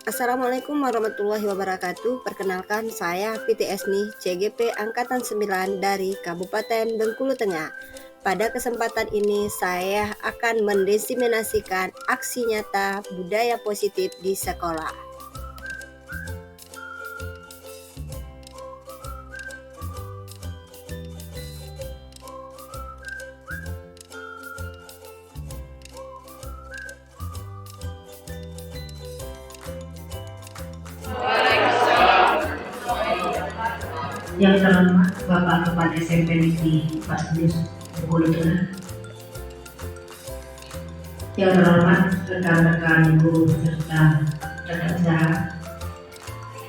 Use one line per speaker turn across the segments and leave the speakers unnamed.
Assalamualaikum warahmatullahi wabarakatuh. Perkenalkan saya Piti Esni, CGP Angkatan 9 dari Kabupaten Bengkulu Tengah. Pada kesempatan ini saya akan mendiseminasikan aksi nyata budaya positif di sekolah.
Yang terhormat Bapak Kepala SMP Negeri Pak Yus Bengkulu Tengah, yang terhormat rekan-rekan guru serta rekan usaha.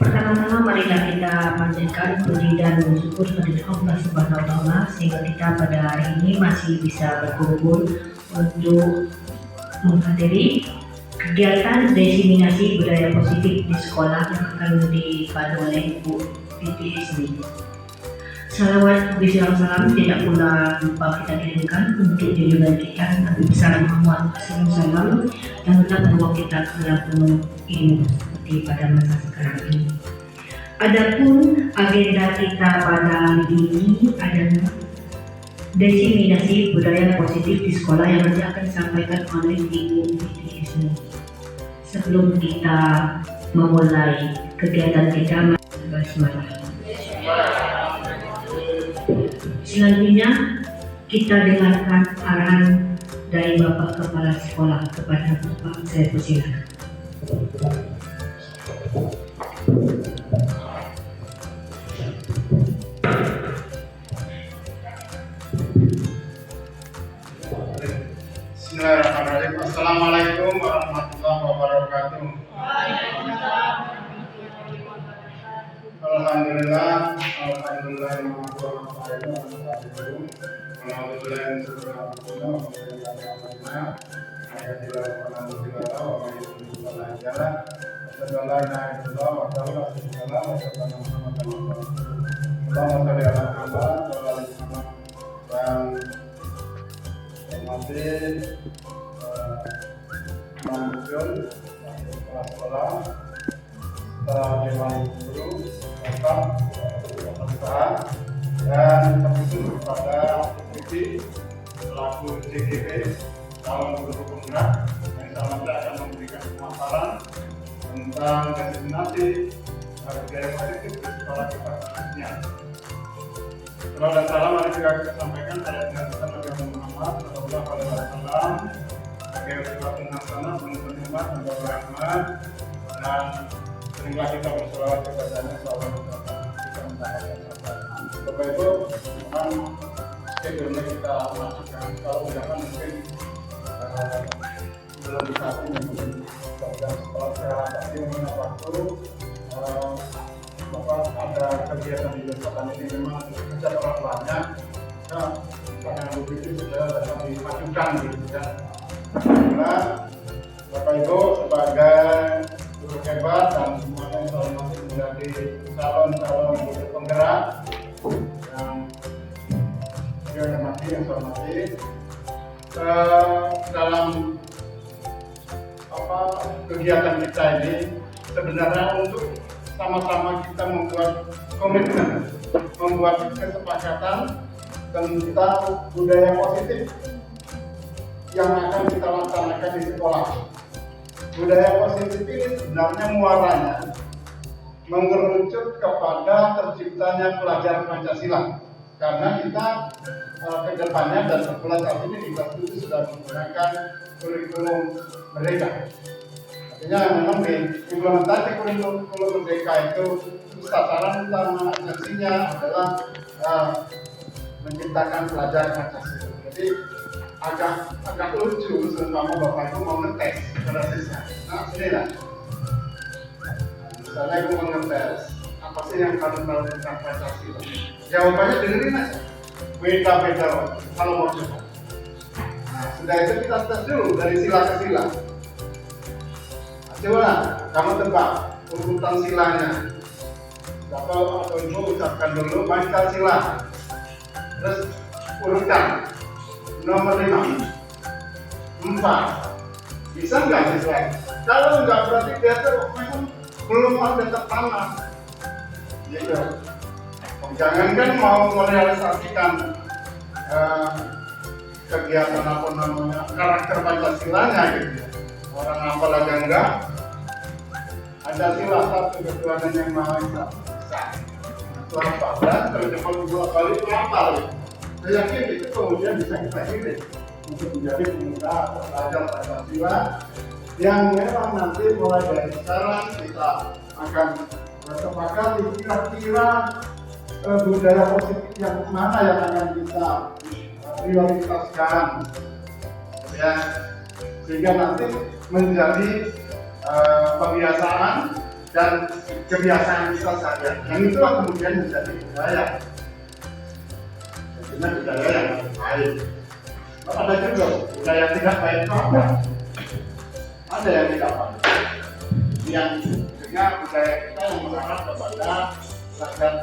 Pertama-tama marilah kita panjatkan puji dan bersyukur kepada Allah Subhanahu wa Ta'ala sehingga kita pada hari ini masih bisa berkumpul untuk menghadiri kegiatan diseminasi budaya positif di sekolah yang akan dipandu oleh Ibu Piti Esni. Salawat salam tidak pula lupa kita kirimkan untuk junjungan kita Nabi besar Muhammad SAW dan tetap membawa kita ke dalam ilmu seperti pada masa sekarang ini. Adapun agenda kita pada hari ini adalah diseminasi budaya positif di sekolah yang nanti akan disampaikan oleh Ibu Piti Esni. Sebelum kita memulai kegiatan kita, bismillah. Selanjutnya kita dengarkan arahan dari Bapak Kepala Sekolah kepada Bapak. Saya persilakan.
Bismillahirrahmanirrahim. Assalamualaikum warahmatullahi wabarakatuh. Alhamdulillah, dan terkhusus kepada Piti selaku CGP calon guru penggerak yang selanjutnya akan memberikan pemaparan tentang diseminasi budaya positif di sekolah kita khususnya. Salam dan salam mari kita sampaikan saya dengan Nabi Muhammad Sallallahu Alaihi Wasallam sebagai utusan nasional penerima dan berrahmat, dan seringlah kita berselawat kepadanya selama kita mendapatkan syafaat. Bapak Ibu, memang sebelumnya kita masukkan kalau udahan mungkin belum bisa mungkin program sekolah sekarang, tapi mungkin waktu Bapak ada kegiatan di depan ini memang kerja terlalu banyak, ya karena begitu sudah dapat dimajukan gitu ya. Nah, Bapak Ibu sebagai guru hebat dan semuanya selalu masih menjadi calon-calon guru penggerak yang saya hormati, dalam kegiatan kita ini sebenarnya untuk sama-sama kita membuat komitmen, membuat kesepakatan tentang budaya positif yang akan kita laksanakan di sekolah. Budaya positif ini sebenarnya muaranya mengerucut kepada terciptanya pelajar Pancasila, karena kita kedepannya dan sekolah saat ini di kelas 7 sudah menggunakan kurikulum merdeka. Artinya memang di implementasi kurikulum merdeka itu sasaran utama aksinya adalah menciptakan pelajar Pancasila. Jadi agak lucu seumpama Bapak Ibu mau ngetes pada siswa. Nah, sini lah. Misalnya Ibu mau ngetes, apa sih yang kamu tahu tentang Pancasila? Jawabannya dengerin aja. Beda-beda kalau mau coba. Nah, sudah itu kita tes dulu dari sila ke sila. Nah, coba kamu tebak urutan silanya. Bapak atau Ibu ucapkan dulu Pancasila. Terus urutkan nomor 5, 4. Bisa nggak sesuai? Kalau nggak berarti dia tuh memang belum ada tertanam. Gitu. Jangankan mau merealisasikan kegiatan apa namanya karakter Pancasilanya gitu ya. Orang hafal aja enggak. Ada sila satu ketuhanan yang maha esa. Itu apa? Dan terjemah 2 kali hafal. Saya yakin itu kemudian bisa kita pilih untuk menjadi pemuda atau pelajar Pancasila yang memang nanti mulai dari sekarang kita akan sepakati kira-kira budaya positif yang mana yang akan kita prioritaskan, ya, sehingga nanti menjadi kebiasaan dan kebiasaan kita saja. Yang itulah kemudian menjadi budaya. Jadinya budaya yang baik. Ada juga budaya tidak baik itu apa? Ada yang tidak baik. Yang dengan budaya kita yang mengarah kepada rakyat.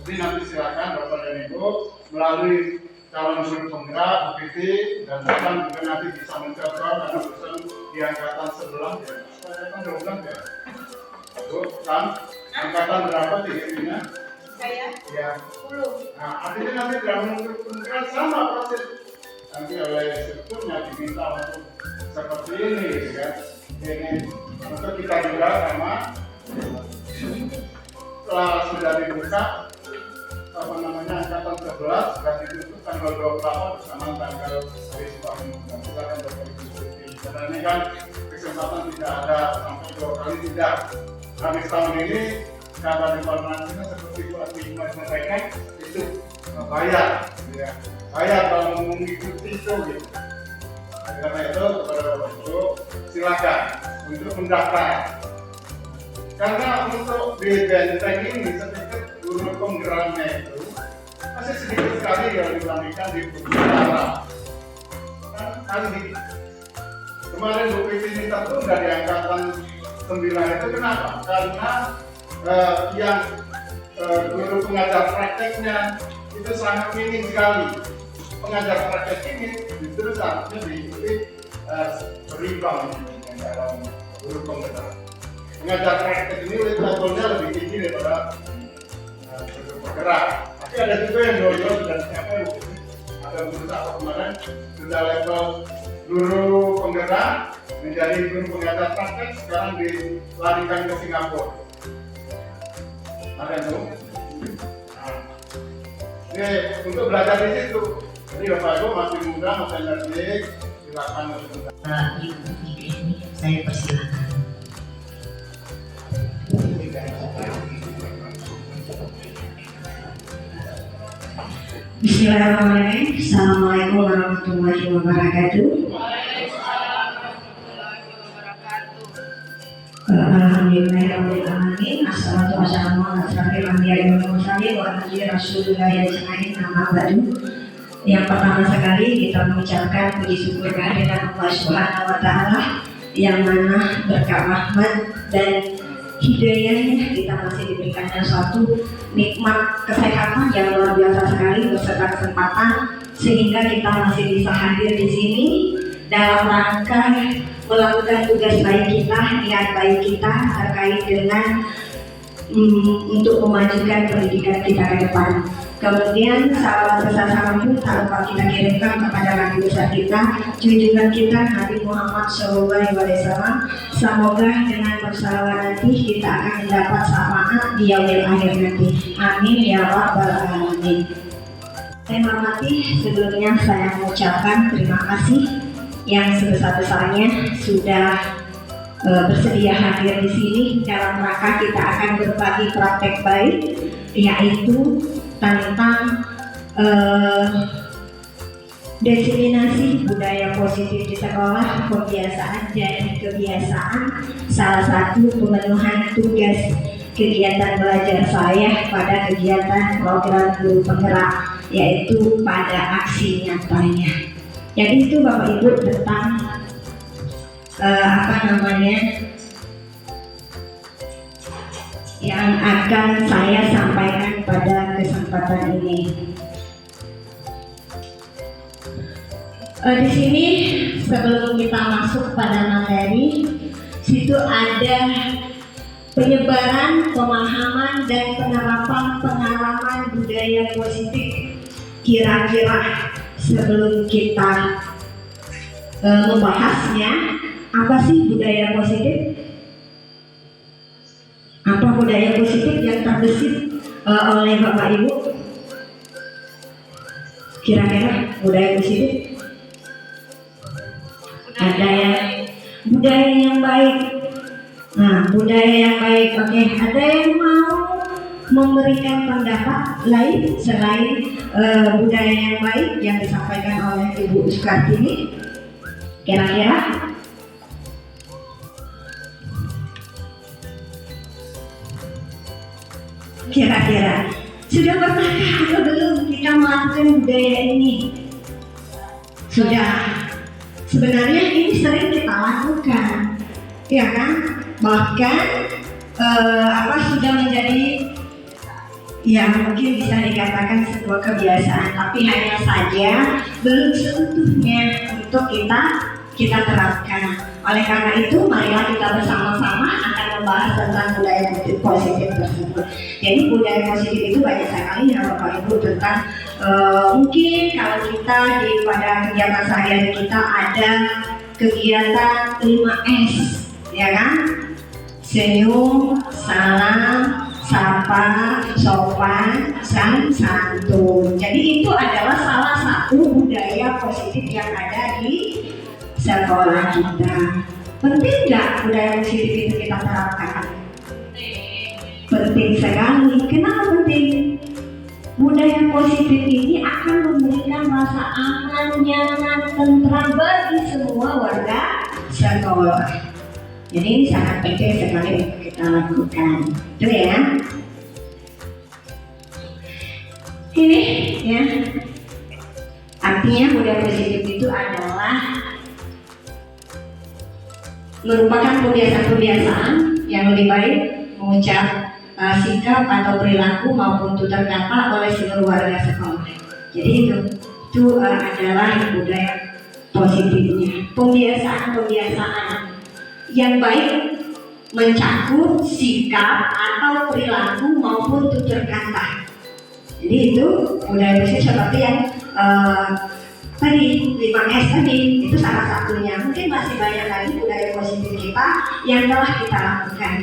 Jadi nanti silakan Bapak dan Ibu melalui calon guru penggerak, UPT, dan bahkan juga nanti bisa mencoba karena urusan di angkatan sebelah ya. Saya kan 12 ya. Itu kan angkatan berapa TGP-nya?
Saya
Ya.
10.
Nah, artinya nanti dalam guru penggerak sama proses. Nanti oleh strukturnya diminta untuk seperti ini ya. Ini untuk kita juga sama setelah sudah dibuka apa namanya angkatan 11 dan ditutup tanggal 28 bersama tanggal hari Sekolah dan silakan berdiskusi. Karena ini kan kesempatan tidak ada sampai 2 kali tidak. Habis tahun ini kabar informasinya seperti pelatih mereka itu bayar, ya. Bayar kalau mengikuti itu gitu. Karena itu kepada Bapak Ibu silakan untuk mendaftar. Karena untuk di Benteng ini sedikit guru penggeraknya itu masih sedikit sekali yang dibandingkan di Utara. Kan kemarin Bu Pipi minta tunda di angkatan 9 itu kenapa? Karena yang guru pengajar prakteknya itu sangat minim sekali. Pengajar praktek ini justru seharusnya diikuti berimbang dengan dalam guru penggerak. Pengajar praktek ini levelnya lebih tinggi daripada guru penggerak. Tapi ada juga yang doyo dan siapa yang ada guru satu kemarin sudah level guru penggerak menjadi guru pengajar praktek, sekarang dilarikan ke Singapura. Ada itu. Nah, ini untuk belajar di situ. Jadi Bapak Ibu masih muda, masih energi, silakan untuk
Ibu ini saya persilakan.
Bismillahirrahmanirrahim. Assalamualaikum warahmatullahi wabarakatuh. Alhamdulillahirrahmanirrahim. Assalatu wassalamu ala asyrafil anbiya'i wal mursalin wa ala alihi rasulillahi ajma'in. Amma ba'du. Yang pertama sekali kita mengucapkan puji syukur kehadiran Allah Subhanahu wa taala yang mana berkat rahmat dan hidayahnya kita masih diberikan suatu nikmat kesehatan yang luar biasa sekali beserta kesempatan sehingga kita masih bisa hadir di sini dalam rangka melakukan tugas baik kita, niat baik kita terkait dengan untuk memajukan pendidikan kita ke depan. Kemudian salam besar salam pun tak lupa kita kirimkan kepada Nabi besar kita, junjungan kita Nabi Muhammad SAW. Semoga dengan bersalawat nanti kita akan mendapat syafaat di yaumil akhir nanti. Amin ya rabbal alamin. Saya hormati, sebelumnya saya mengucapkan terima kasih yang sebesar-besarnya sudah bersedia hadir di sini dalam rangka kita akan berbagi praktek baik, yaitu tentang diseminasi budaya positif di sekolah, kebiasaan dan kebiasaan. Salah satu pemenuhan tugas kegiatan belajar saya pada kegiatan program guru penggerak, yaitu pada aksi nyatanya. Jadi itu Bapak Ibu tentang yang akan saya sampaikan pada kesempatan ini. Di sini sebelum kita masuk pada materi, situ ada penyebaran, pemahaman, dan penerapan pengalaman budaya positif. Kira-kira sebelum kita membahasnya, apa sih budaya positif? Apa budaya positif yang terbesit oleh Bapak Ibu? Kira-kira budaya positif? Ada yang budaya yang baik. Nah, budaya yang baik. Oke, ada yang mau memberikan pendapat lain selain budaya yang baik yang disampaikan oleh Ibu Sukartini? Kira-kira? Kira-kira sudah pernahkah atau belum kita melakukan budaya ini? Sudah. Sebenarnya ini sering kita lakukan, ya kan? Bahkan sudah menjadi, ya mungkin bisa dikatakan sebuah kebiasaan, tapi hanya saja belum seutuhnya untuk kita terapkan. Oleh karena itu, marilah kita bersama-sama akan membahas tentang budaya positif tersebut. Jadi budaya positif itu banyak sekali ya Bapak Ibu, tentang mungkin kalau kita pada kegiatan sehari-hari kita ada kegiatan 5S, ya kan? Senyum, salam, sapa, sopan, santun. Jadi itu adalah salah satu budaya positif yang ada di sekolah kita. Penting nggak budaya positif itu kita terapkan? Penting sekali. Kenapa penting? Budaya positif ini akan memberikan rasa aman, nyaman, tentram bagi semua warga sekolah. Jadi ini sangat penting sekali untuk kita lakukan. Itu ya. Ini ya. Artinya budaya positif itu adalah merupakan kebiasaan-kebiasaan yang lebih baik mengucap sikap atau perilaku maupun tutur kata oleh seluruh warga sekolah. Jadi itu adalah budaya positifnya. Pembiasaan yang baik mencakup sikap atau perilaku maupun tutur kata. Jadi itu budaya positif seperti yang tadi 5S tadi itu salah satunya. Mungkin masih banyak lagi budaya positif kita yang telah kita lakukan,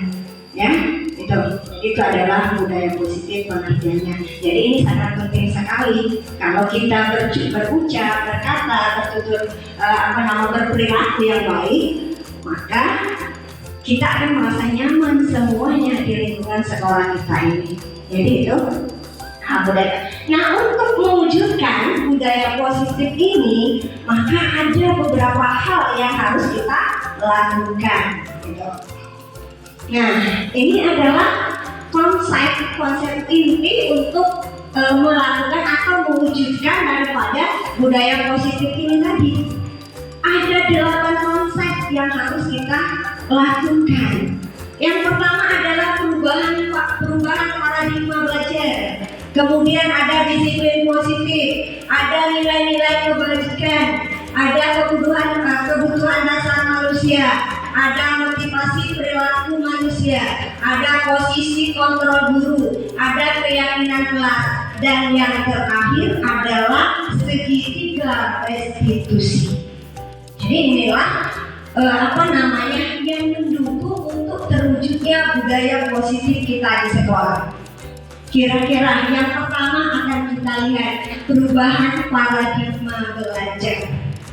ya. Itu adalah budaya positif pengertiannya. Jadi ini sangat penting sekali kalau kita berucap, berkata, bertutur berperilaku yang baik, maka kita akan merasa nyaman semuanya di lingkungan sekolah kita ini. Jadi itu budaya. Nah, untuk mewujudkan budaya positif ini, maka ada beberapa hal yang harus kita lakukan. Gitu. Nah, ini adalah konsep inti untuk melakukan atau mewujudkan daripada budaya positif ini tadi. Ada 8 konsep yang harus kita lakukan. Yang pertama adalah perubahan paradigma belajar. Kemudian ada disiplin positif, ada nilai-nilai kebajikan, ada kebutuhan dasar manusia, ada motivasi perilaku manusia, ada posisi kontrol guru, ada keyakinan kelas, dan yang terakhir adalah segitiga restitusi. Jadi inilah yang mendukung untuk terwujudnya budaya positif kita di sekolah. Kira-kira yang pertama akan kita lihat perubahan paradigma belajar.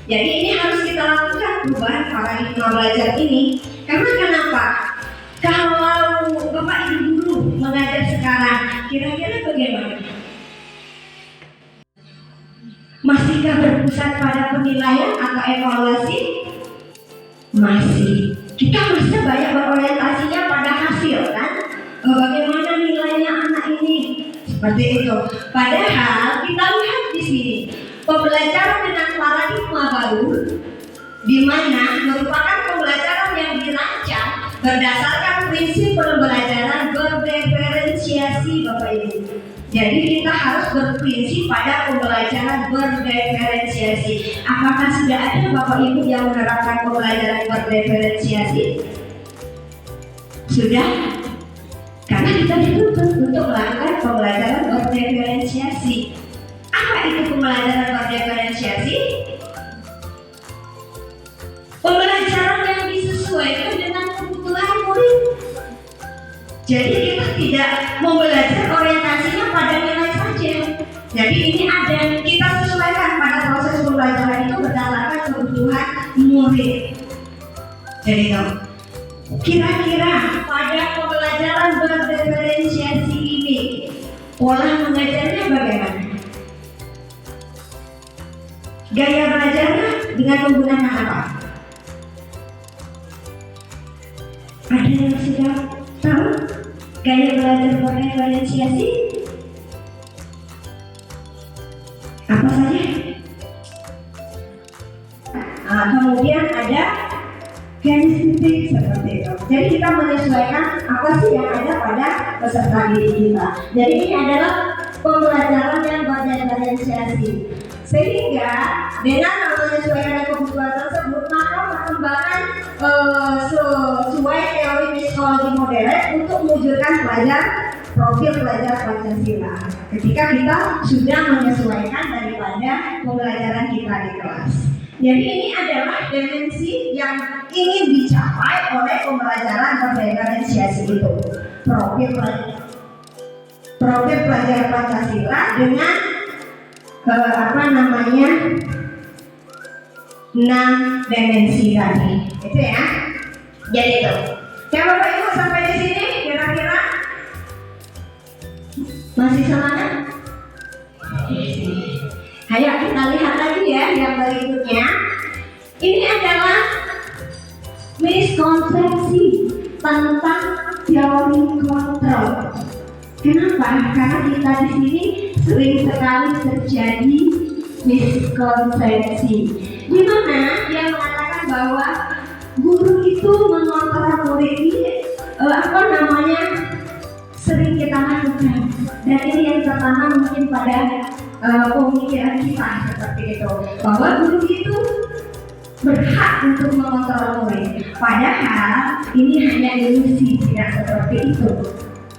Jadi ini harus kita lakukan perubahan paradigma belajar ini. Karena kenapa? Kalau Bapak Ibu guru mengajar sekarang, kira-kira bagaimana? Masihkah berpusat pada penilaian atau evaluasi? Masih. Kita masih banyak berorientasinya pada hasil, kan? Bagaimana nilainya anak ini? Seperti itu. Padahal kita lihat di sini pembelajaran dengan paradigma baru, di mana merupakan pembelajaran yang dirancang berdasarkan prinsip pembelajaran berdiferensiasi, Bapak Ibu. Jadi kita harus berprinsip pada pembelajaran berdiferensiasi. Apakah sudah ada Bapak Ibu yang menerapkan pembelajaran berdiferensiasi? Sudah? kita dituntut untuk melakukan pembelajaran berdiferensiasi. Apa itu pembelajaran berdiferensiasi? Pembelajaran yang disesuaikan dengan kebutuhan murid. Jadi kita tidak mau belajar orientasinya pada nilai saja. Jadi ini ada kita sesuaikan pada proses pembelajaran itu berdasarkan kebutuhan murid. Jadi kira-kira pada pembelajaran berdiferensiasi ini pola mengajarnya bagaimana? Gaya belajarnya dengan menggunakan apa? Ada yang sudah tahu gaya belajar berdiferensiasi? Apa saja? Kemudian ada kinesthetik seperti itu. Jadi kita menyesuaikan apa sih yang ada pada peserta didik kita. Jadi ini adalah pembelajaran yang berdiferensiasi. Sehingga dengan menyesuaikan kebutuhan tersebut maka perkembangan sesuai teori psikologi modern untuk mewujudkan profil pelajar Pancasila. Ketika kita sudah menyesuaikan daripada pembelajaran kita di kelas. Jadi ini adalah dimensi yang ingin dicapai oleh pembelajaran berdiferensiasi itu. Profil pelajar Pancasila dengan 6 dimensi tadi. Itu ya. Jadi itu. Ya Bapak Ibu sampai di sini kira-kira masih semangat? Ayo kita lihat lagi ya yang berikutnya. Ini adalah miskonsepsi tentang teori kontrol. Kenapa? Karena kita di sini sering sekali terjadi miskonsepsi. Di mana dia mengatakan bahwa guru itu mengontrol murid ini sering kita lakukan. Dan ini yang pertama mungkin pada pemikiran kita seperti itu, bahwa guru itu berhak untuk mengontrol murid. Padahal ini hanya ilusi, tidak seperti itu.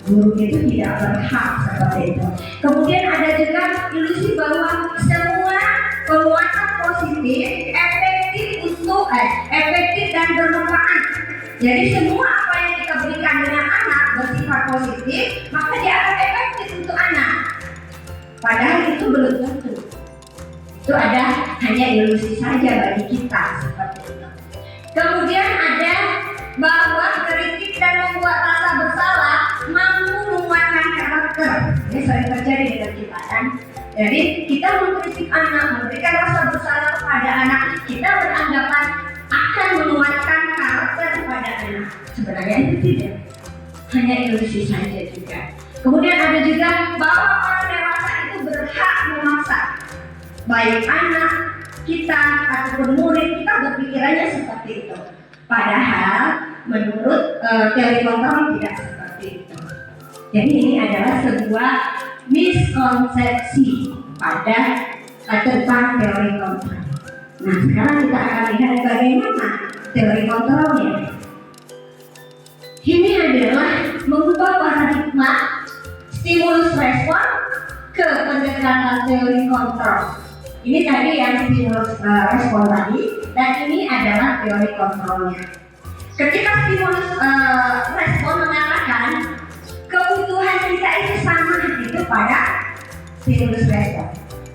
Guru itu tidak berhak seperti itu. Kemudian ada juga ilusi bahwa semua penguatan positif efektif dan bermanfaat. Jadi semua apa yang kita berikan dengan anak bersifat positif, maka dia akan efektif untuk anak. Padahal itu belum tentu. Itu hanya ilusi saja bagi kita seperti itu. Kemudian ada bahwa kritik dan membuat rasa bersalah mampu menguatkan karakter. Ini sering terjadi dengan kita kan. Jadi kita mengkritik anak, memberikan rasa bersalah kepada anak, kita beranggapan akan menguatkan karakter kepada anak. Sebenarnya itu tidak, hanya ilusi saja juga. Kemudian ada juga bahwa orang dewasa itu berhak memaksa, baik anak kita ataupun murid kita berpikirannya seperti itu. Padahal menurut teori kontrol tidak seperti itu. Jadi ini adalah sebuah miskonsepsi tentang teori kontrol. Nah sekarang kita akan lihat bagaimana teori kontrolnya. Ini adalah mengubah paradigma stimulus respon ke pendekatan teori kontrol. Ini tadi yang stimulus respon tadi, dan ini adalah teori kontrolnya. Ketika stimulus respon mengatakan kebutuhan kita itu sama itu pada stimulus respon.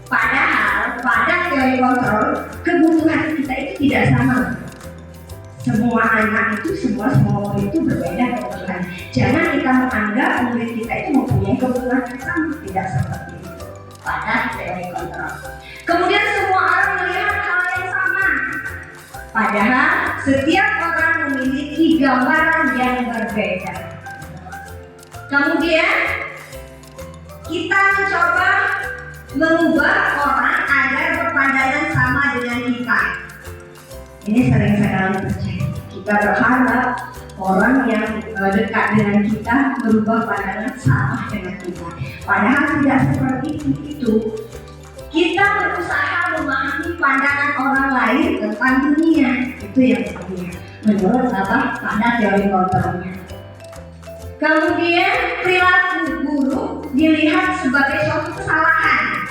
Padahal pada teori kontrol kebutuhan kita itu tidak sama. Semua anak itu, semua murid itu berbeda kebutuhan. Jangan kita menganggap murid kita itu mempunyai kebutuhan yang sama, tidak seperti itu pada teori kontrol. Kemudian semua orang melihat hal yang sama. Padahal setiap orang memiliki gambaran yang berbeda. Kemudian kita mencoba mengubah orang agar berpandangan sama dengan kita. Ini sering sekali terjadi. Kita berharap orang yang dekat dengan kita berubah pandangan sama dengan kita. Padahal tidak seperti itu. Kita berusaha memahami pandangan orang lain tentang dunia. Itu yang penting menurut pada teori kontrolnya. Kemudian perilaku buruk dilihat sebagai suatu kesalahan.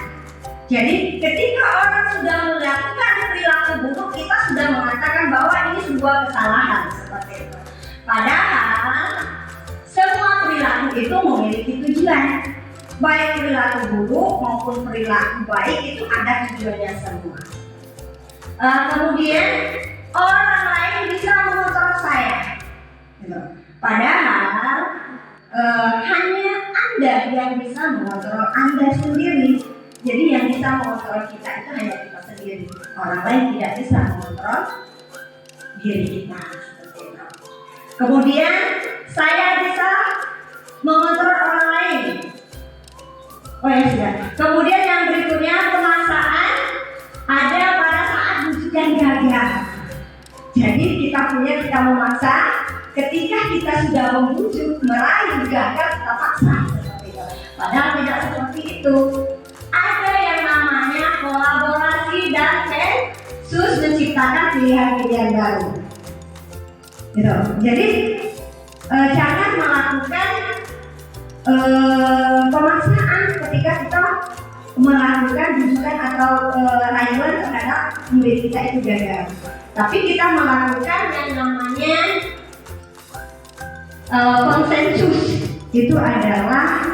Jadi ketika orang sudah melakukan perilaku buruk, kita sudah mengatakan bahwa ini sebuah kesalahan seperti itu. Padahal semua perilaku itu memiliki tujuan. Baik perilaku buruk maupun perilaku baik itu ada tujuannya semua. Kemudian orang lain bisa mengontrol saya. Padahal hanya Anda yang bisa mengontrol Anda sendiri. Jadi yang bisa mengontrol kita itu hanya kita sendiri. Orang lain tidak bisa mengontrol diri kita seperti itu. Kemudian saya bisa mengontrol orang lain. Oh ya sudah. Kemudian yang berikutnya pemaksaan ada pada saat bujukan gagal. Jadi kita memaksa. Ketika kita sudah membujuk, meraih, gagal, kita paksa seperti itu. Padahal tidak seperti itu. Ada yang namanya kolaborasi dan sensus menciptakan pilihan-pilihan baru. Gitu. Jadi jangan melakukan pemaksaan ketika kita melakukan bujukan atau rayuan terhadap murid kita itu gagal. Tapi kita melakukan yang namanya konsensus, itu adalah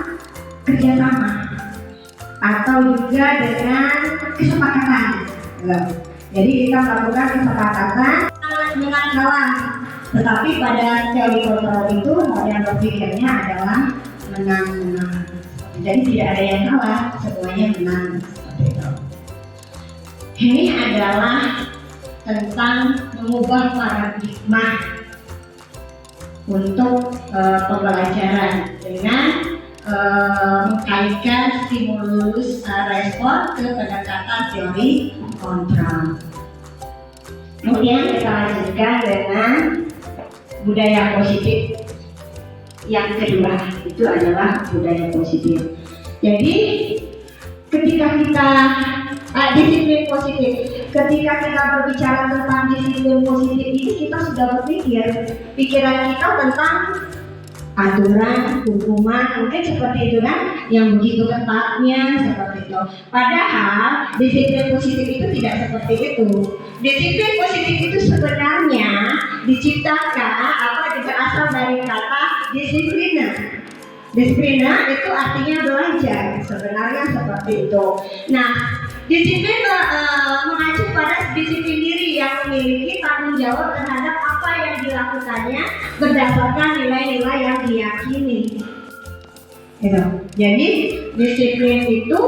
kerjasama atau juga dengan kesepakatan. Jadi kita melakukan kesepakatan dengan kawan. Tetapi pada teori kontrol itu model berpikirnya adalah menang-menang. Jadi tidak ada yang kalah, semuanya menang. Ini adalah tentang mengubah paradigma untuk pembelajaran dengan mengkaitkan stimulus respon ke pendekatan teori kontrol. Kemudian kita lanjutkan dengan budaya positif. Yang kedua itu adalah budaya positif. Jadi ketika kita disiplin positif, ketika kita berbicara tentang disiplin positif ini, kita sudah berpikir pikiran kita tentang aturan, hukuman, mungkin seperti itu kan, yang begitu ketatnya seperti itu. Padahal disiplin positif itu tidak seperti itu. Disiplin positif itu sebenarnya diciptakan berasal dari kata disiplina. Disiplina itu artinya belajar, sebenarnya seperti itu. Nah, disiplin mengacu pada disiplin diri yang memiliki tanggung jawab terhadap apa yang dilakukannya berdasarkan nilai-nilai yang diyakini. Gitu. Jadi disiplin itu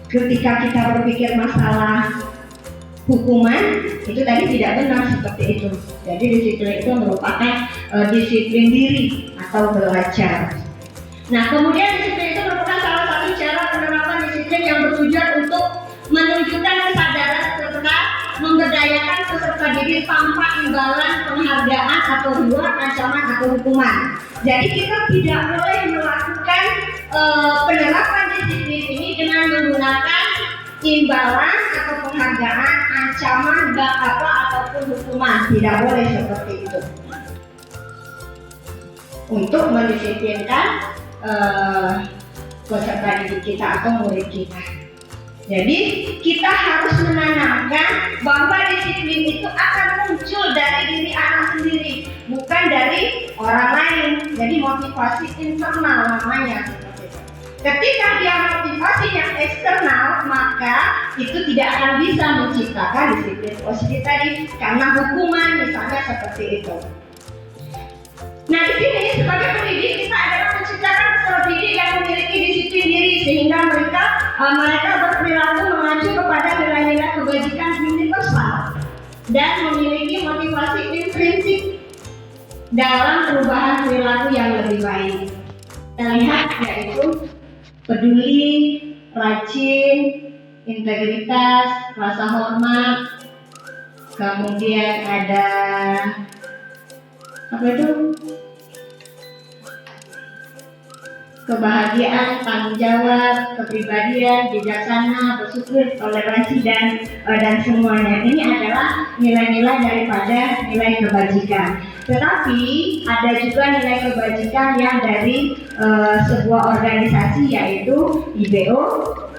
ketika kita berpikir masalah hukuman itu tadi tidak benar seperti itu. Jadi disiplin itu merupakan disiplin diri atau belajar. Nah, kemudian disiplin itu merupakan salah satu cara penerapan disiplin yang bertujuan untuk menunjukkan kesadaran serta memberdayakan peserta didik tanpa imbalan penghargaan atau reward, ancaman atau hukuman. Jadi kita tidak boleh melakukan penerapan disiplin ini dengan menggunakan imbalan atau penghargaan, ancaman, ataupun hukuman. Tidak boleh seperti itu. Untuk mendisiplinkan peserta didik kita atau murid kita. Jadi kita harus menanamkan bahwa disiplin itu akan muncul dari diri anak sendiri, bukan dari orang lain. Jadi motivasi internal namanya. Ketika dia motivasi yang eksternal, maka itu tidak akan bisa menciptakan disiplin positif tadi, karena hukuman misalnya seperti itu. Nah, di sini sebagai pendidik kita adalah menciptakan peserta didik yang memiliki disiplin diri sehingga mereka berperilaku mengacu kepada nilai-nilai kebajikan universal dan memiliki motivasi intrinsik dalam perubahan perilaku yang lebih baik. Kita lihat yaitu peduli, rajin, integritas, rasa hormat, kemudian ada kebahagiaan, tanggung jawab, kepribadian, bijaksana, bersyukur, toleransi dan semuanya. Ini adalah nilai-nilai daripada nilai kebajikan. Tetapi ada juga nilai kebajikan yang dari sebuah organisasi, yaitu IBO,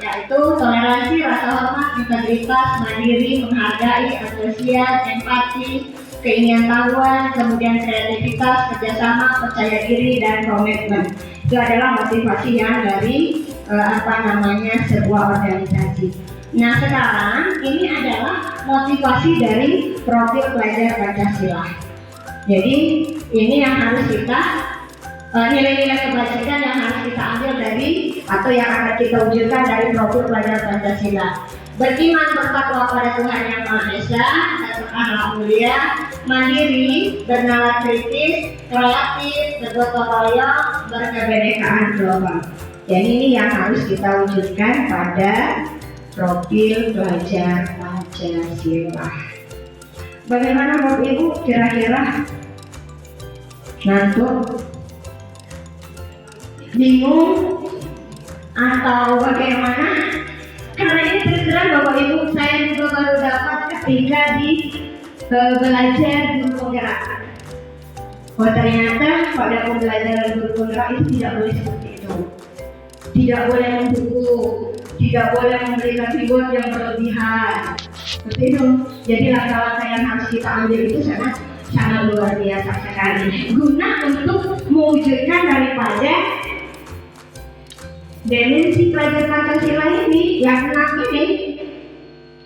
yaitu toleransi, rasa hormat, integritas, mandiri, menghargai, antusias, empati, keingintahuan, kemudian kreativitas, kerjasama, percaya diri, dan komitmen. Itu adalah motivasi yang dari sebuah organisasi. Nah, sekarang ini adalah motivasi dari profil pelajar Pancasila. Jadi ini yang harus kita nilai-nilai kebajikan yang harus kita ambil dari atau yang akan kita wujudkan dari profil pelajar Pancasila. Beriman bertakwa pada Tuhan Yang Maha Esa dan berakhlak mulia, mandiri, bernalar kritis, kreatif, bergotong royong, berkebinekaan global. Jadi ini yang harus kita wujudkan pada profil pelajar Pancasila. Bagaimana Bapak Ibu, kira-kira ngantuk, bingung, atau bagaimana? Karena ini terus-terang Bapak Ibu, saya juga baru dapat ketika di belajar guru penggerak. Oh, ternyata pada pembelajaran guru penggerak itu tidak boleh seperti itu. Tidak boleh membuku, tidak boleh memberikan reward yang berlebihan. Seperti itu. Jadi langkah-langkah yang harus kita ambil itu sangat luar biasa sekali. Guna untuk mewujudkan daripada dimensi pelajar Pancasila ini yang 6 ini.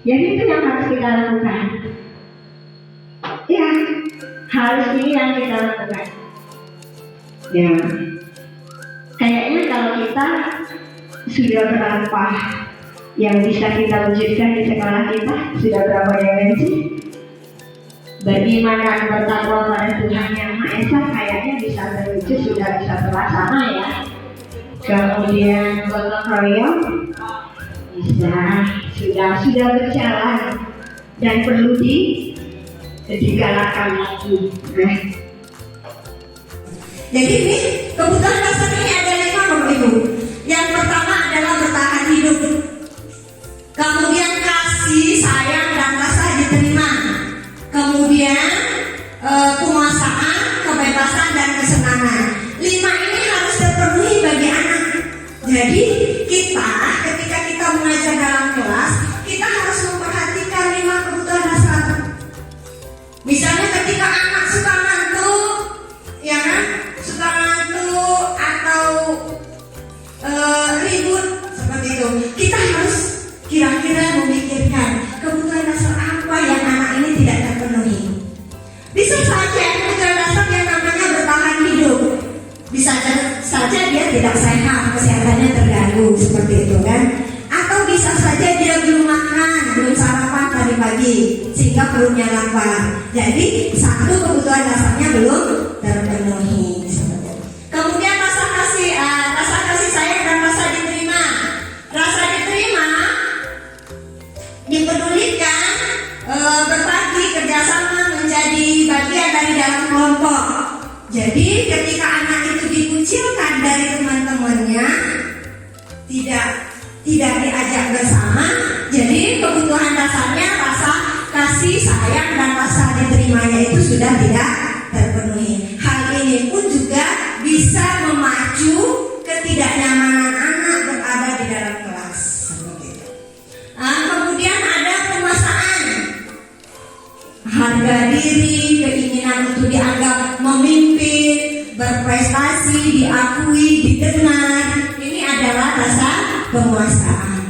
Jadi itu yang harus kita lakukan. Ya, harus ini yang kita lakukan. Ya, kayaknya kalau kita sudah berapa yang bisa kita wujudkan di sekolah kita, sudah berapa dimensi? Beriman dan bertakwa pada Tuhan Yang Maha Esa kayaknya bisa terwujud, sudah bisa terlaksana ya. Kemudian gotong royong bisa, sudah berjalan dan perlu digalakkan lagi.
Jadi ini kebutuhan dasar ini ada 5 Bapak Ibu. Yang pertama adalah bertahan hidup. Kemudian kasih, sayang, dan rasa diterima. Kemudian penguasaan, kebebasan, dan kesenangan. 5 ini harus terpenuhi bagi anak. Jadi kita ketika kita mengajar dalam kelas, kita harus memperhatikan 5 kebutuhan dasar. Misalnya ketika anak suka ngantuk, ya kan, suka ngantuk atau ribut seperti itu, kita harus kira-kira memikirkan kebutuhan dasar apa yang anak ini tidak terpenuhi. Bisa saja kebutuhan dasar yang namanya bertahan hidup, bisa saja dia tidak sehat, kesehatannya terganggu seperti itu kan, atau bisa saja dia belum makan, belum sarapan tadi pagi sehingga perutnya lapar. Jadi satu kebutuhan dasarnya belum terpenuhi. Kemudian rasa kasih sayang dan rasa diterima. Rasa diterima dipedulikan, berbagi, kerjasama, menjadi bagian dari dalam kelompok. Jadi ketika anak itu dikucilkan dari teman-temannya, tidak diajak bersama, jadi kebutuhan dasarnya rasa kasih sayang dan rasa diterimanya itu sudah tidak terpenuhi. Hal ini pun juga bisa memacu ketidaknyamanan anak berada di dalam kelas. Kemudian ada penguasaan, harga diri, keinginan untuk dianggap memimpin, berprestasi, diakui, didengar. Ini adalah rasa penguasaan.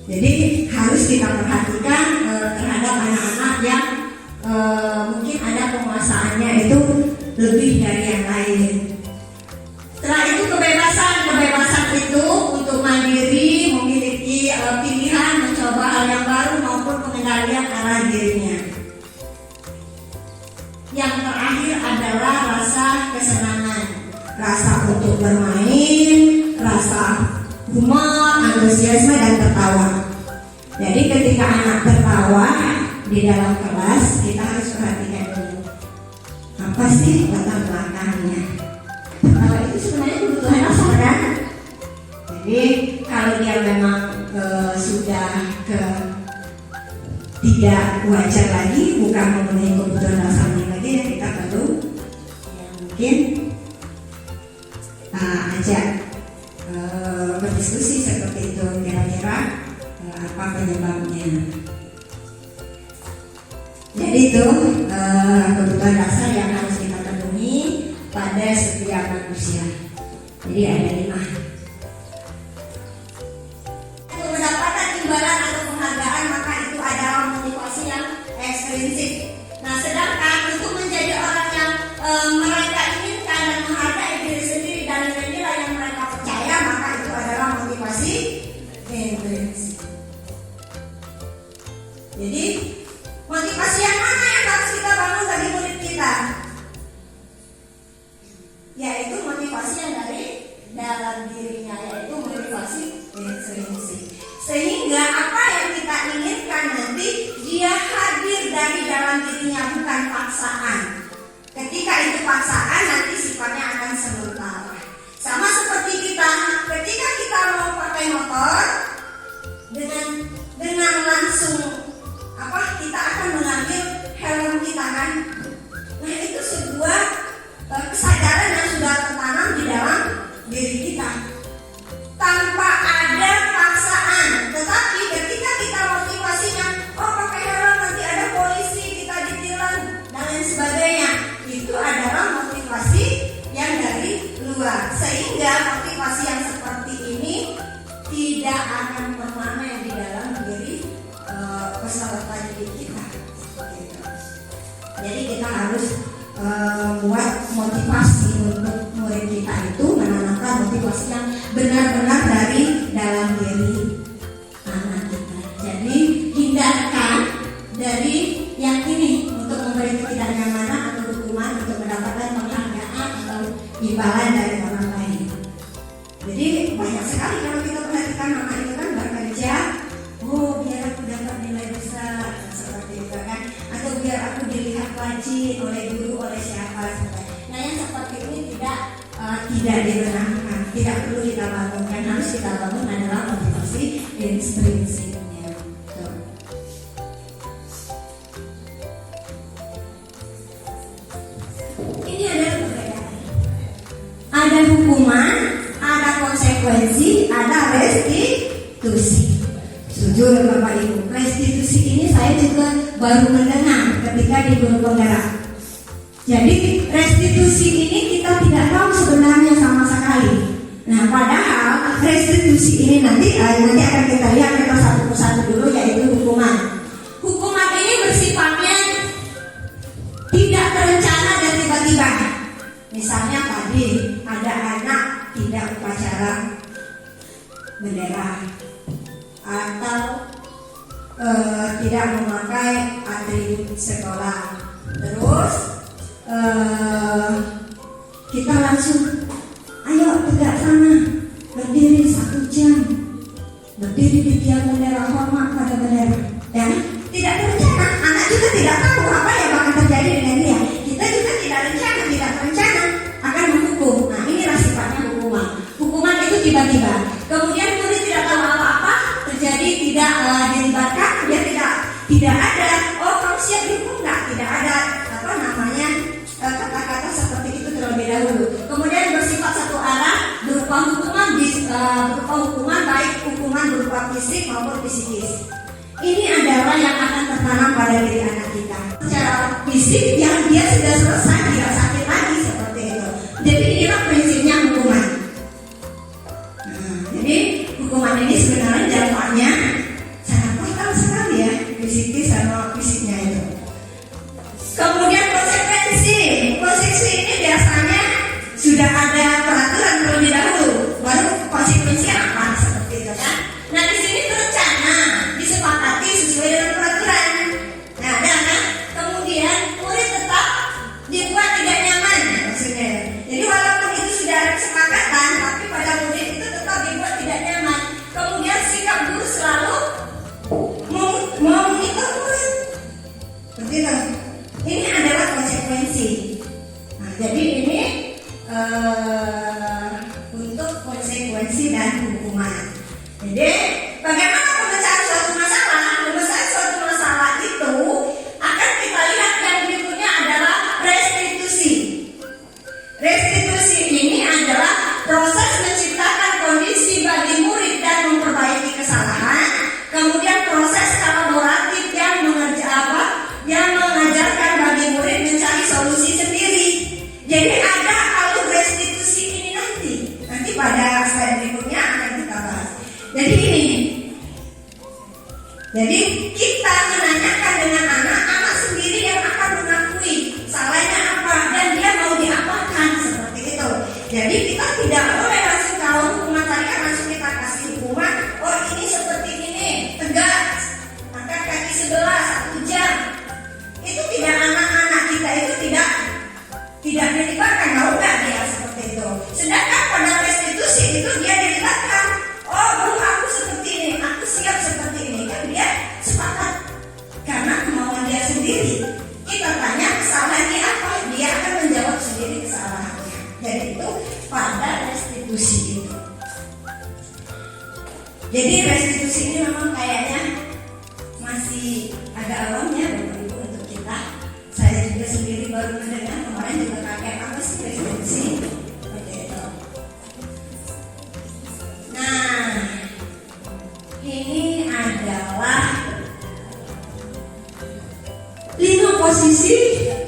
Jadi harus kita perhatikan terhadap anak-anak yang mungkin ada penguasaannya itu lebih dari yang lain. Setelah itu kebebasan itu untuk mandiri, memiliki pilihan, mencoba hal yang baru maupun pengendalian arah dirinya. Yang terakhir adalah rasa kesenangan, rasa untuk bermain, rasa humor, antusiasme, dan tertawa. Jadi ketika anak tertawa di dalam kelas, kita harus perhatikan dulu apa sih latar belakangnya. Tertawa itu sebenarnya kebutuhan dasar kan? Jadi kalau dia memang sudah tidak wajar lagi, bukan memenuhi kebutuhan dasarnya lagi, ya kita perlu mungkin ajak berdiskusi seperti itu, kira-kira apa penyebabnya. Jadi itu kebutuhan dasar yang harus kita penuhi pada setiap manusia. Jadi ada 5. Untuk mendapatkan imbalan atau penghargaan maka itu adalah motivasi yang ekstrinsik. Nah, sedangkan untuk menjadi orang yang mereka inginkan dan menghargai diri sendiri dan nilai-nilai yang mereka percaya maka itu adalah motivasi intrinsik. Jadi motivasi yang mana yang harus kita bangun bagi murid kita? Yaitu motivasi yang dari dalam dirinya, yaitu motivasi intrinsik. Sehingga apa yang kita inginkan nanti dia hadir dari dalam dirinya, bukan paksaan. Ketika itu paksaan nanti sifatnya akan sementara. Sama seperti kita, ketika kita mau pakai motor dengan langsung kita akan mengambil helm kita kan. Nah, itu sebuah kesadaran yang sudah tertanam di dalam diri kita tanpa ada paksaan. Tetapi ketika kita motivasinya, pakai helm nanti ada polisi, kita ditilang dan lain sebagainya, itu adalah motivasi yang dari luar. Sehingga motivasi yang seperti ini tidak akan permanen di dalam diri peserta didik kita. Jadi kita harus buat motivasi untuk murid kita itu menanamkan motivasi yang benar-benar dari dalam diri anak kita. Jadi hindarkan dari yang ini untuk memberi ketidaknyamanan atau hukuman untuk mendapatkan penghargaan atau imbalan dari orang lain. Jadi banyak sekali kalau kita perhatikan anak itu kan bekerja, biar aku dapat nilai besar seperti itu kan, atau biar aku dilihat rajin oleh guru, oleh siapa. Nah, yang seperti ini tidak dibenarkan, tidak perlu kita bangunkan. Harus kita bangun adalah motivasi instrinsiknya. Ini adalah perbedaan. Ada hukuman, ada konsekuensi, ada restitusi. Setuju Bapak Ibu? Restitusi ini saya juga baru mendengar ketika di guru penggerak. Jadi restitusi ini kita tidak tahu sebenarnya sama sekali. Nah, padahal restitusi ini nanti akan kita lihat kita satu persatu dulu, yaitu hukuman. Hukuman ini bersifatnya tidak terencana dan tiba-tiba. Misalnya tadi ada anak tidak upacara bendera atau tidak memakai atribut sekolah, terus kita langsung ayo tegak sana, berdiri 1 jam, berdiri di tiang bendera, hormat pada bendera. Ya, tidak terencana, anak juga tidak tahu apa yang akan terjadi dengan dia. Kita juga tidak terencana akan menghukum. Nah, inilah sifatnya hukuman. Hukuman itu tiba-tiba. Kemudian murid tidak tahu apa-apa, terjadi tidak dilibatkan, dia tidak ada. Kamu siap dihukum nggak? Tidak ada kata-kata seperti itu terlebih dahulu. Kemudian bersifat satu arah berupa hukuman baik hukuman berupa fisik maupun psikis. Ini adalah yang akan tertanam pada diri anak kita. Secara fisik yang dia sudah selesai, tidak sakit lagi seperti itu. Jadi inilah prinsipnya hukuman. Nah, jadi hukuman ini sebenarnya dampaknya sangat fatal sekali ya, psikis sama fisiknya itu. Kemudian konsekuensi ini biasanya sudah ada peraturan terlebih dahulu, baru konsekuensi apa seperti itu kan. Nah, di sini terencana, disepakati sesuai dengan peraturan. Nah, dan kemudian murid tetap dibuat tidak nyaman maksudnya. Jadi walaupun itu sudah ada kesepakatan, tapi pada murid itu tetap dibuat tidak nyaman. Kemudian sikap guru selalu mau mengikut murid. Seperti itu. Ini adalah konsekuensi. Nah, jadi ini untuk konsekuensi dan hukuman. Jadi bagaimana pemecahan suatu masalah? Pemecahan suatu masalah itu akan kita lihat yang berikutnya adalah restitusi. Restitusi ini adalah proses menciptakan kondisi bagi murid dan memperbaiki kesalahan, kemudian proses kolaboratif yang mengajarkan bagi murid mencari solusi sendiri. Jadi ada alur restitusi ini nanti pada slide berikutnya akan kita bahas. Jadi ini, jadi kita menanyakan dengan anak sendiri yang akan mengakui salahnya apa dan dia mau diapakan, seperti itu. Jadi kita tidak boleh langsung kalau hukuman tadi kan langsung kita kasih hukuman, oh ini seperti ini, tegas, angkat kaki sebelah 1 jam. Itu tidak, anak-anak kita itu tidak dilibatkan, mau nggak dia seperti itu. Sedangkan pada restitusi itu dia dilibatkan, oh Bu aku seperti ini, aku siap seperti ini, kan dia sepakat karena kemauan dia sendiri. Kita tanya kesalahannya apa, dia akan menjawab sendiri kesalahannya. Jadi itu pada restitusi itu. Jadi restitusi ini memang kayaknya masih agak awamnya Bapak Ibu untuk kita. Saya juga sendiri baru mendengar, kemarin juga kaget apa sih restitusi seperti itu. Nah, ini adalah 5 posisi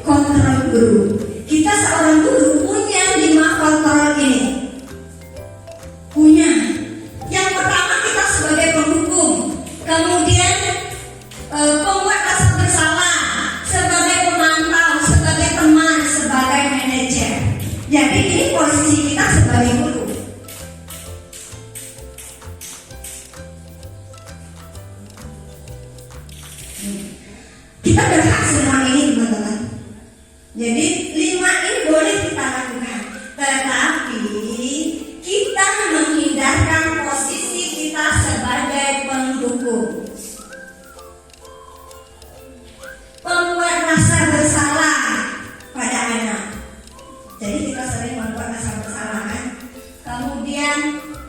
kontrol guru. Kita seorang guru punya 5 kontrol ini. Punya. Yang pertama kita sebagai penghukum, kemudian pembuat rasa bersalah, sebagai pemantau, sebagai teman, sebagai manajer. Jadi ini posisi kita sebagai guru. Kita berhak semua ini teman-teman. Jadi 5 ini boleh kita lakukan, tetapi kita menghindarkan posisi kita sebagai penghukum. Pembuat rasa bersalah pada anak. Jadi kita sering membuat rasa bersalah kan. Kemudian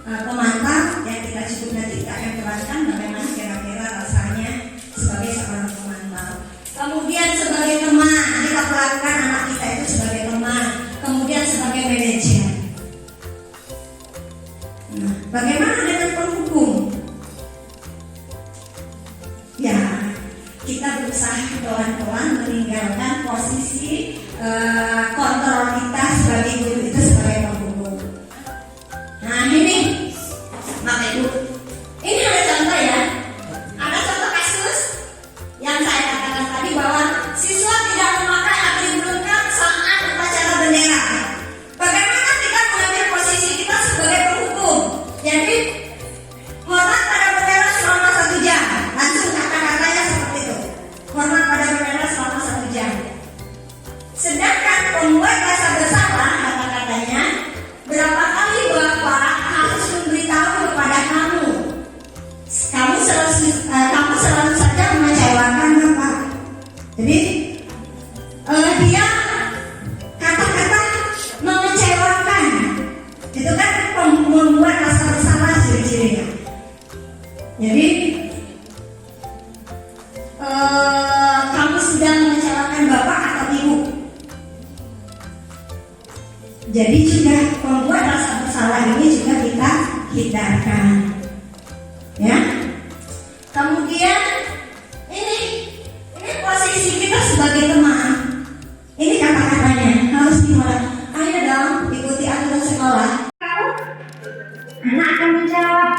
pemantau yang kita sebut nanti kita akan terangkan bagaimana kira-kira rasanya sebagai seorang pemantau. Kemudian sebagai teman, kita perlakukan anak kita itu sebagai teman. Kemudian sebagai manajer. Nah, bagaimana dengan penghukum? Ya, kita berusaha pelan-pelan meninggalkan posisi kontrol kita sebagai guru itu sebagai penghukum. Nah ini, Bapak Ibu, ini ada contoh ya. Ada contoh kasus yang saya katakan tadi bahwa siswa tidak memakai atribut lengkap saat upacara bendera. Bagaimana kita mengambil posisi kita sebagai penghukum? Jadi hormat pada bendera selama 1 jam. Langsung kata-katanya seperti itu. Hormat pada bendera selama 1 jam. Sedangkan pembuat rasa bersalah kata-katanya, berapa kali Bapak harus memberitahu kepada kamu? Kamu selalu saja mengecewakan Bapak. Jadi dia kata-kata mengecewakan. Itu kan membuat rasa bersalah ciri-cirinya. Jadi kamu sedang mengecewakan Bapak atau Ibu. Jadi juga membuat rasa bersalah ini juga kita hindarkan. Ya. Kemudian ini posisi kita sebagai teman. Ini kata-katanya harus dimulai. Ayo dong ikuti aturan sekolah. Anak akan menjawab,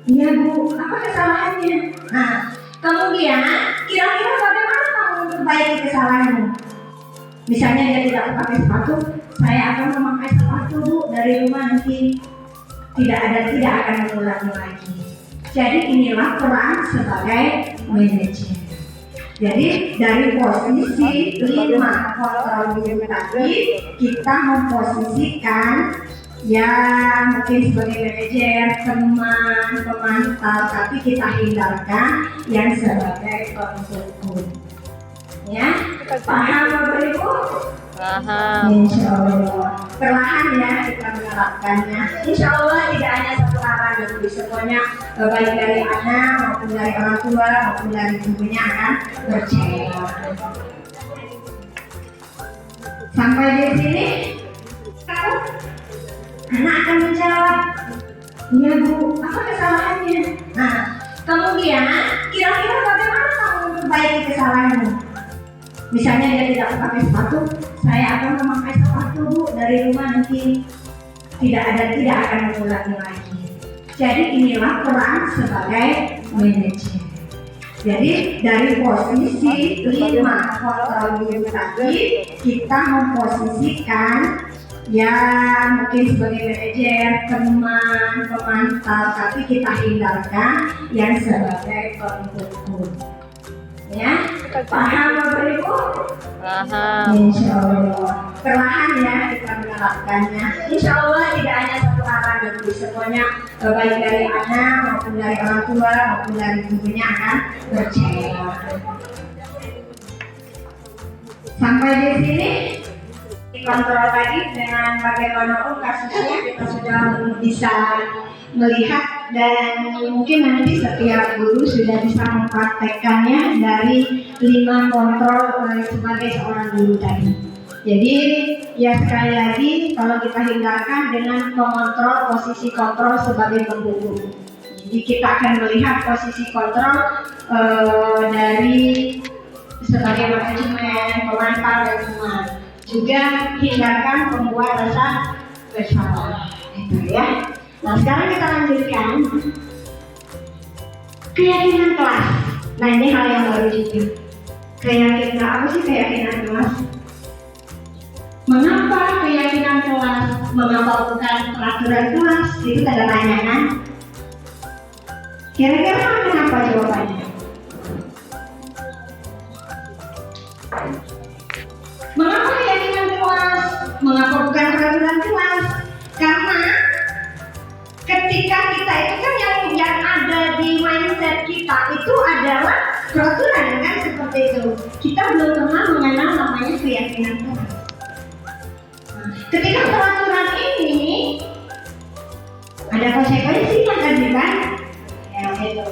iya Bu, apa kesalahannya? Nah, kemudian kira-kira bagaimana kamu memperbaiki kesalahanmu? Misalnya dia tidak pakai sepatu, saya akan memakai sepatu Bu dari rumah nanti tidak akan mengulangi lagi. Jadi inilah peran sebagai manajer. Jadi dari posisi 5 kontrol guru tadi kita memposisikan ya mungkin sebagai manajer, teman, pemantau, tapi kita hindarkan yang sebagai penghukum. Ya, paham Bapak Ibu?
Paham.
Insya Allah. Perlahan ya kita menerapkannya. Insya Allah tidak hanya satu arah, jadi semuanya baik dari anak maupun dari orang tua maupun dari gurunya akan percaya. Sampai di sini
Anak akan menjawab, iya Bu, apa kesalahannya? Nah, kemudian kira-kira bagaimana kamu memperbaiki kesalahanmu? Misalnya dia tidak pakai sepatu, saya akan memakai sepatu Bu, dari rumah nanti tidak akan mengulangi lagi. Jadi inilah peran sebagai manajer. Jadi dari posisi 5 kontrol guru tadi, kita memposisikan ya mungkin sebagai manajer, teman, pemantau, tapi kita hindarkan yang sebagai penghukum. Ya, paham Bapak Ibu?
Paham.
Insya Allah. Perlahan ya kita menerapkannya. Insya Allah tidak hanya satu arah nanti, semuanya baik dari anak maupun dari orang tua maupun dari gurunya akan percaya. Sampai di sini kontrol tadi dengan bagaimana kasusnya kita sudah bisa melihat dan mungkin nanti setiap guru sudah bisa mempraktekkannya dari 5 kontrol sebagai seorang guru tadi. Jadi ya sekali lagi kalau kita hindarkan dengan mengontrol posisi kontrol sebagai penghukum. Jadi kita akan melihat posisi kontrol dari sebagai manajemen, pemantau dan semua. Juga hindarkan pembuat rasa bersalah. Itu ya. Nah sekarang kita lanjutkan keyakinan kelas. Nah ini hal yang baru juga. Keyakinan apa sih keyakinan kelas? Mengapa keyakinan kelas? Mengapa bukan peraturan kelas? Itu tanda tanya kan? Kira-kira kenapa jawabannya? Mengapa keyakinan kelas? Mengapa bukan peraturan kelas? Karena ketika kita itu kan yang ada di mindset kita itu adalah peraturan kan seperti itu. Kita belum pernah mengenal namanya keyakinan kelas. Ketika peraturan ini ada konsekuensinya kan bukan? Ya gitu.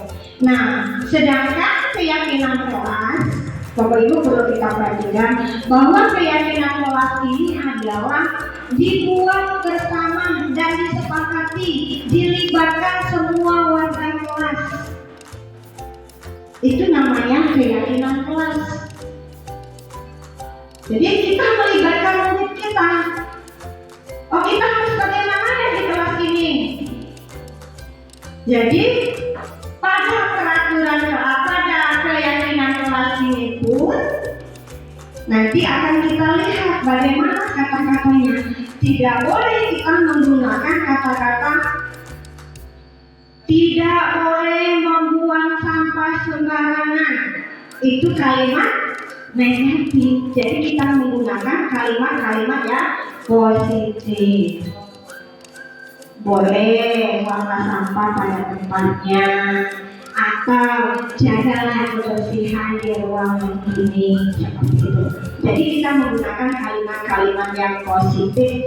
Nah, sedangkan keyakinan kelas, Bapak Ibu perlu kita perhatikan bahwa keyakinan kelas ini adalah dibuat bersama dan disepakati, dilibatkan semua warga kelas. Itu namanya keyakinan kelas. Jadi kita melibatkan murid kita. Oh kita harus bagaimana ya di kelas ini? Jadi pada peraturan pada keyakinan kelas ini pun nanti akan kita lihat bagaimana kata-katanya. Tidak boleh kita menggunakan kata-kata tidak boleh membuang sampah sembarangan. Itu kalimat negatif. Jadi kita menggunakan kalimat-kalimat yang positif. Boleh buanglah sampah pada tempatnya, atau jagalah kebersihan di ruangan ini, seperti itu. Jadi kita menggunakan kalimat-kalimat yang positif.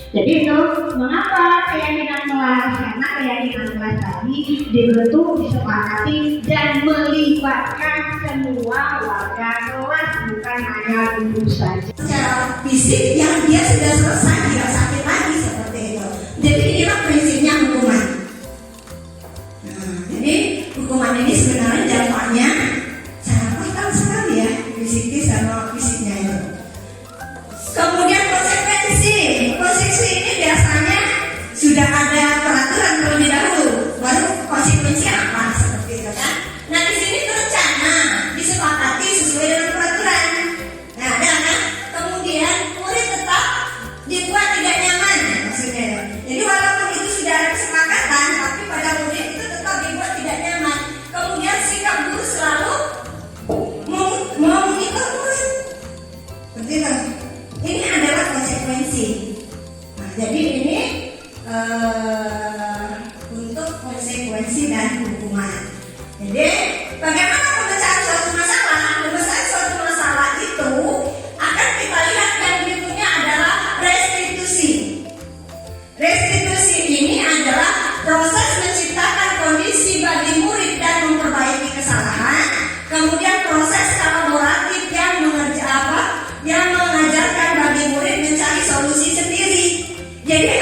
Jadi itu mengapa keyakinan kelas? Karena keyakinan kelas tadi dibentuk, disepakati dan melibatkan semua warga kelas, bukan hanya guru saja.
Secara fisik yang dia sudah selesai tidak sakit lagi seperti itu. Jadi inilah prinsipnya hukuman. Nah, jadi hukuman ini sebenarnya dampaknya sangat fatal sekali ya, psikis sama fisiknya itu. Kemudian konsekuensi ini biasanya sudah ada peraturan terlebih dahulu, baru konsekuensi apa seperti itu kan. Nah di sini terencana, disepakati sesuai dengan peraturan. Nah ada kan. Kemudian murid tetap dibuat tidak nyaman maksudnya. Jadi walaupun itu sudah ada kesepakatan, tapi pada murid itu tetap dibuat tidak nyaman. Kemudian sikap guru selalu mau mengikut murid. Seperti itu. Ini adalah konsekuensi. Nah, jadi ini untuk konsekuensi dan hukuman. Jadi bagaimana pemecahan suatu masalah? Pemecahan suatu masalah itu akan kita lihat yang berikutnya adalah restitusi. Restitusi ini adalah proses menciptakan kondisi bagi murid dan memperbaiki kesalahan. Kemudian proses kolaboratif yang mengajarkan bagi murid mencari solusi sendiri. Jadi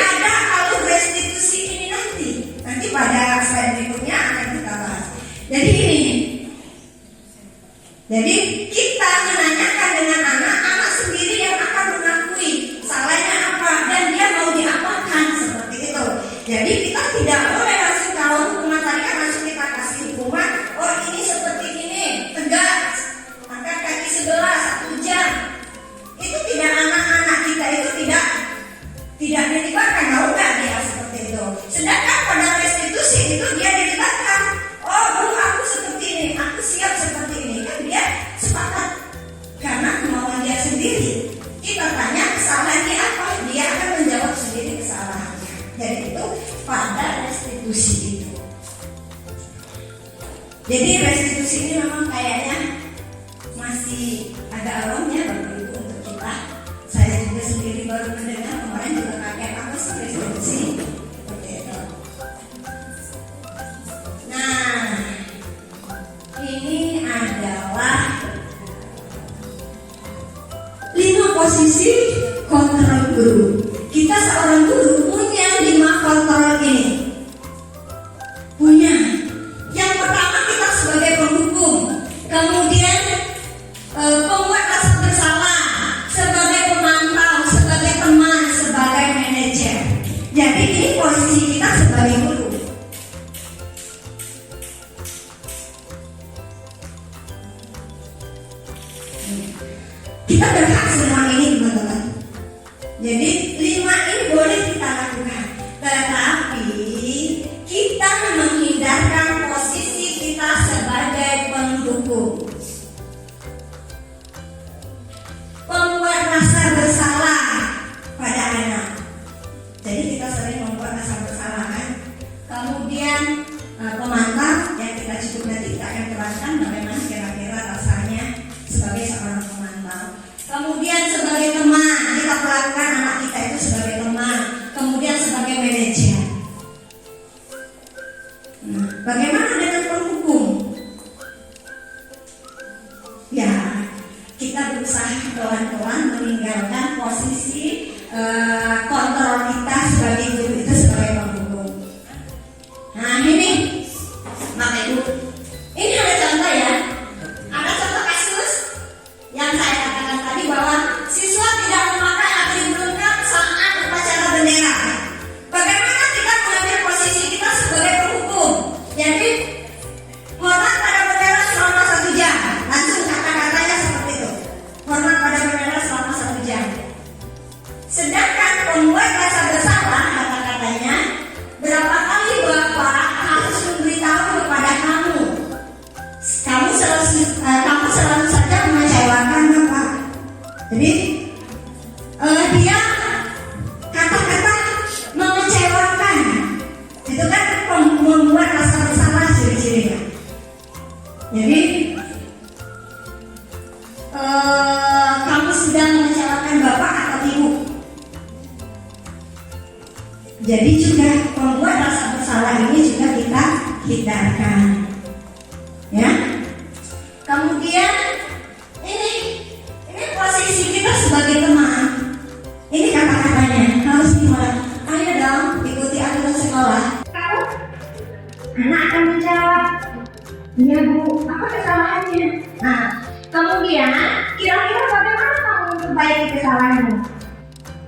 Jadi restitusi ini memang kayaknya masih agak awam ya Bapak Ibu untuk kita. Saya juga sendiri baru mendengar, kemarin juga kakek apa sih restitusi seperti itu. Nah, ini adalah 5 posisi kontrol guru. Kita seorang guru punya 5 kontrol ini. Punya. Yang pertama kita sebagai penghukum, kemudian pembuat rasa bersalah, sebagai pemantau, sebagai teman, sebagai manajer. Jadi ini posisi kita sebagai guru. Kita berhak semua ini teman-teman. Jadi 5 ini boleh kita lakukan, tetapi kita menghindarkan posisi kita sebagai pendukung. Membuat rasa bersalah pada anak. Jadi kita sering membuat rasa bersalah kan. Kemudian pemantau yang kita cukup nanti kita akan terangkan bagaimana kira-kira rasanya sebagai seorang pemantau. Kemudian sebagai teman, kita perlakukan anak kita itu sebagai teman. Kemudian sebagai manajer. Nah, bagaimana dengan penghukum? Ya, kita berusaha pelan-pelan meninggalkan posisi kontrol kita sebagai guru itu sebagai penghukum. Nah ini, Bapak Ibu, ini ada contoh ya. Ada contoh kasus yang saya katakan tadi bahwa siswa tidak memakai atribut lengkap saat upacara bendera. Bagaimana kita mengambil posisi kita sebagai penghukum? Jadi hormat pada bendera selama 1 jam. Langsung kata-katanya seperti itu. Hormat pada bendera selama 1 jam. Sedangkan pembuat rasa bersalah kata-katanya, berapa kali Bapak harus memberitahu kepada kamu? Kamu selalu saja mengecewakan Bapak. Jadi dia kata-kata mengecewakan. Itu kan membuat rasa bersalah ciri-cirinya. Jadi kamu sedang mengecewakan Bapak atau Ibu. Jadi juga membuat rasa bersalah ini juga kita hindarkan. Ya. Kemudian ini posisi kita sebagai teman. Ini kata-katanya harus gimana? Ayo dong ikuti aturan sekolah. Kalau anak akan menjawab, iya Bu, apa kesalahannya? Nah, kemudian kira-kira bagaimana kamu memperbaiki kesalahanmu?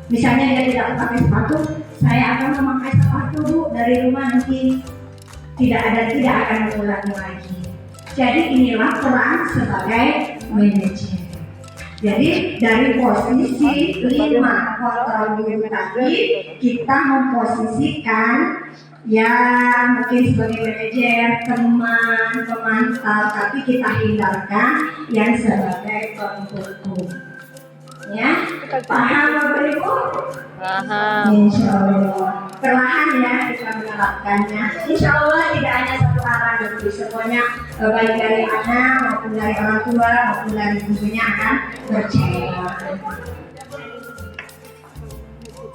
Misalnya dia tidak pakai sepatu, saya akan memakai sepatu Bu dari rumah nanti tidak akan mengulangi lagi. Jadi inilah peran sebagai manajer. Jadi dari posisi 5 kontrol guru tadi kita memposisikan ya mungkin sebagai manajer, teman, pemantau, tapi kita hindarkan yang sebagai penghukum. Ya, paham Bapak Ibu?
Paham.
Insya Allah. Perlahan ya kita menerapkannya. Insya Allah tidak hanya satu arah nanti, semuanya baik dari anak maupun dari orang tua maupun dari gurunya akan percaya.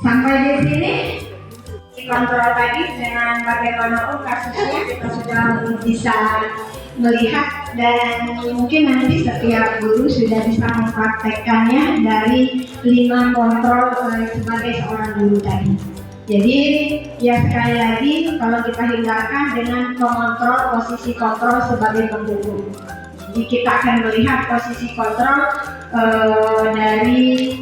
Sampai di sini kontrol tadi dengan bagaimana kasusnya kita sudah bisa melihat dan mungkin nanti setiap guru sudah bisa mempraktekkannya dari 5 kontrol sebagai seorang guru tadi. Jadi ya sekali lagi kalau kita hindarkan dengan mengontrol posisi kontrol sebagai penghukum. Jadi kita akan melihat posisi kontrol dari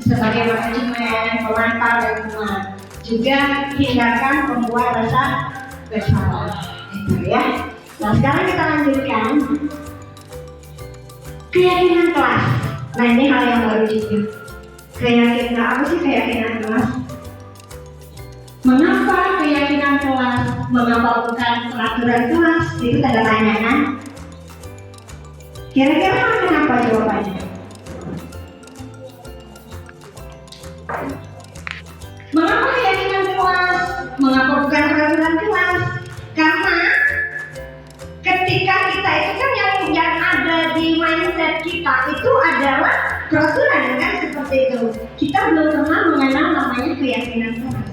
sebagai manajemen, pemantau dan teman. Juga hindarkan membuat rasa bersalah. Itu ya. Nah sekarang kita lanjutkan keyakinan kelas. Nah ini hal yang baru juga. Keyakinan apa sih keyakinan kelas? Mengapa keyakinan kelas? Mengapa bukan peraturan kelas? Itu tanda tanya kan? Kira-kira kenapa jawabannya? Mengapa keyakinan kelas? Mengapa bukan peraturan kelas? Karena ketika
adalah peraturan kan seperti itu. Kita belum pernah mengenal namanya keyakinan keras.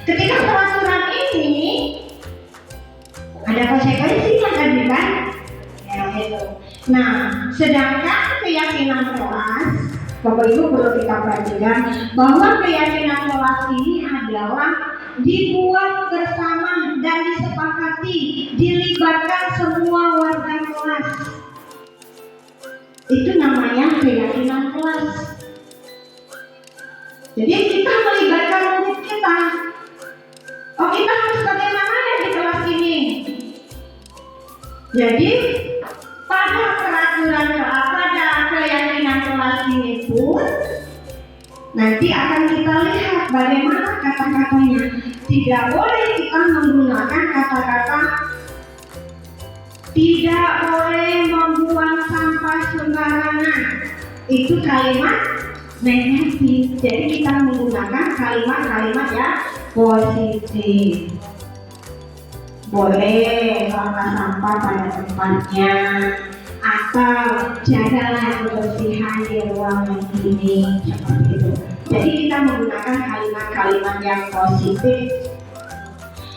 Ketika peraturan ini ada konsekuensinya tadi kan? Ya itu. Nah, sedangkan keyakinan kelas, Bapak Ibu perlu kita perhatikan bahwa keyakinan kelas ini adalah dibuat bersama dan disepakati, dilibatkan semua warga kelas. Itu namanya keyakinan kelas. Jadi kita melibatkan murid kita. Oh, kita harus bagaimana ya di kelas ini? Jadi pada peraturan pada keyakinan kelas ini pun nanti akan kita lihat bagaimana kata-katanya. Tidak boleh kita menggunakan kata-kata tidak boleh membuang sampah sembarangan. Itu kalimat negatif. Jadi kita menggunakan kalimat-kalimat yang positif. Boleh buang sampah pada tempatnya, atau jagalah kebersihan di ruangan ini, seperti itu. Jadi kita menggunakan kalimat-kalimat yang positif.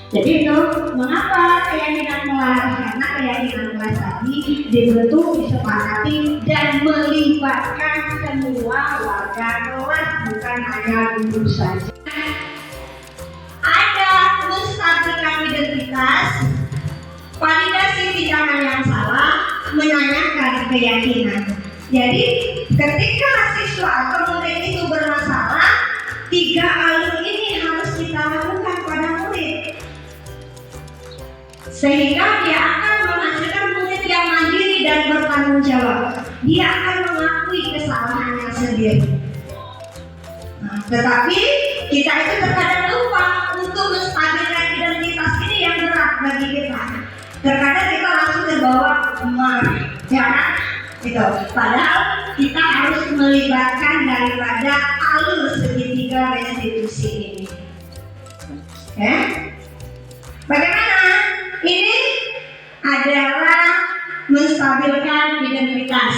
Jadi itu mengapa keyakinan kelas? Karena keyakinan kelas tadi dibentuk, disepakati dan melibatkan semua warga kelas, bukan hanya guru saja. Ada menstabilkan identitas, validasi tindakan yang salah, menanyakan keyakinan. Jadi ketika siswa atau murid itu bermasalah, 3 alur ini harus kita lakukan pada murid, sehingga dia akan menghasilkan murid yang mandiri dan bertanggung jawab. Dia akan mengakui kesalahannya sendiri. Nah, tetapi kita itu terkadang lupa untuk menstabilkan identitas ini yang berat bagi kita. Terkadang kita langsung terbawa marah, ya kan? Itu. Padahal kita harus melibatkan daripada alur segitiga restitusi ini. Ya? Bagaimana? Ini adalah menstabilkan identitas.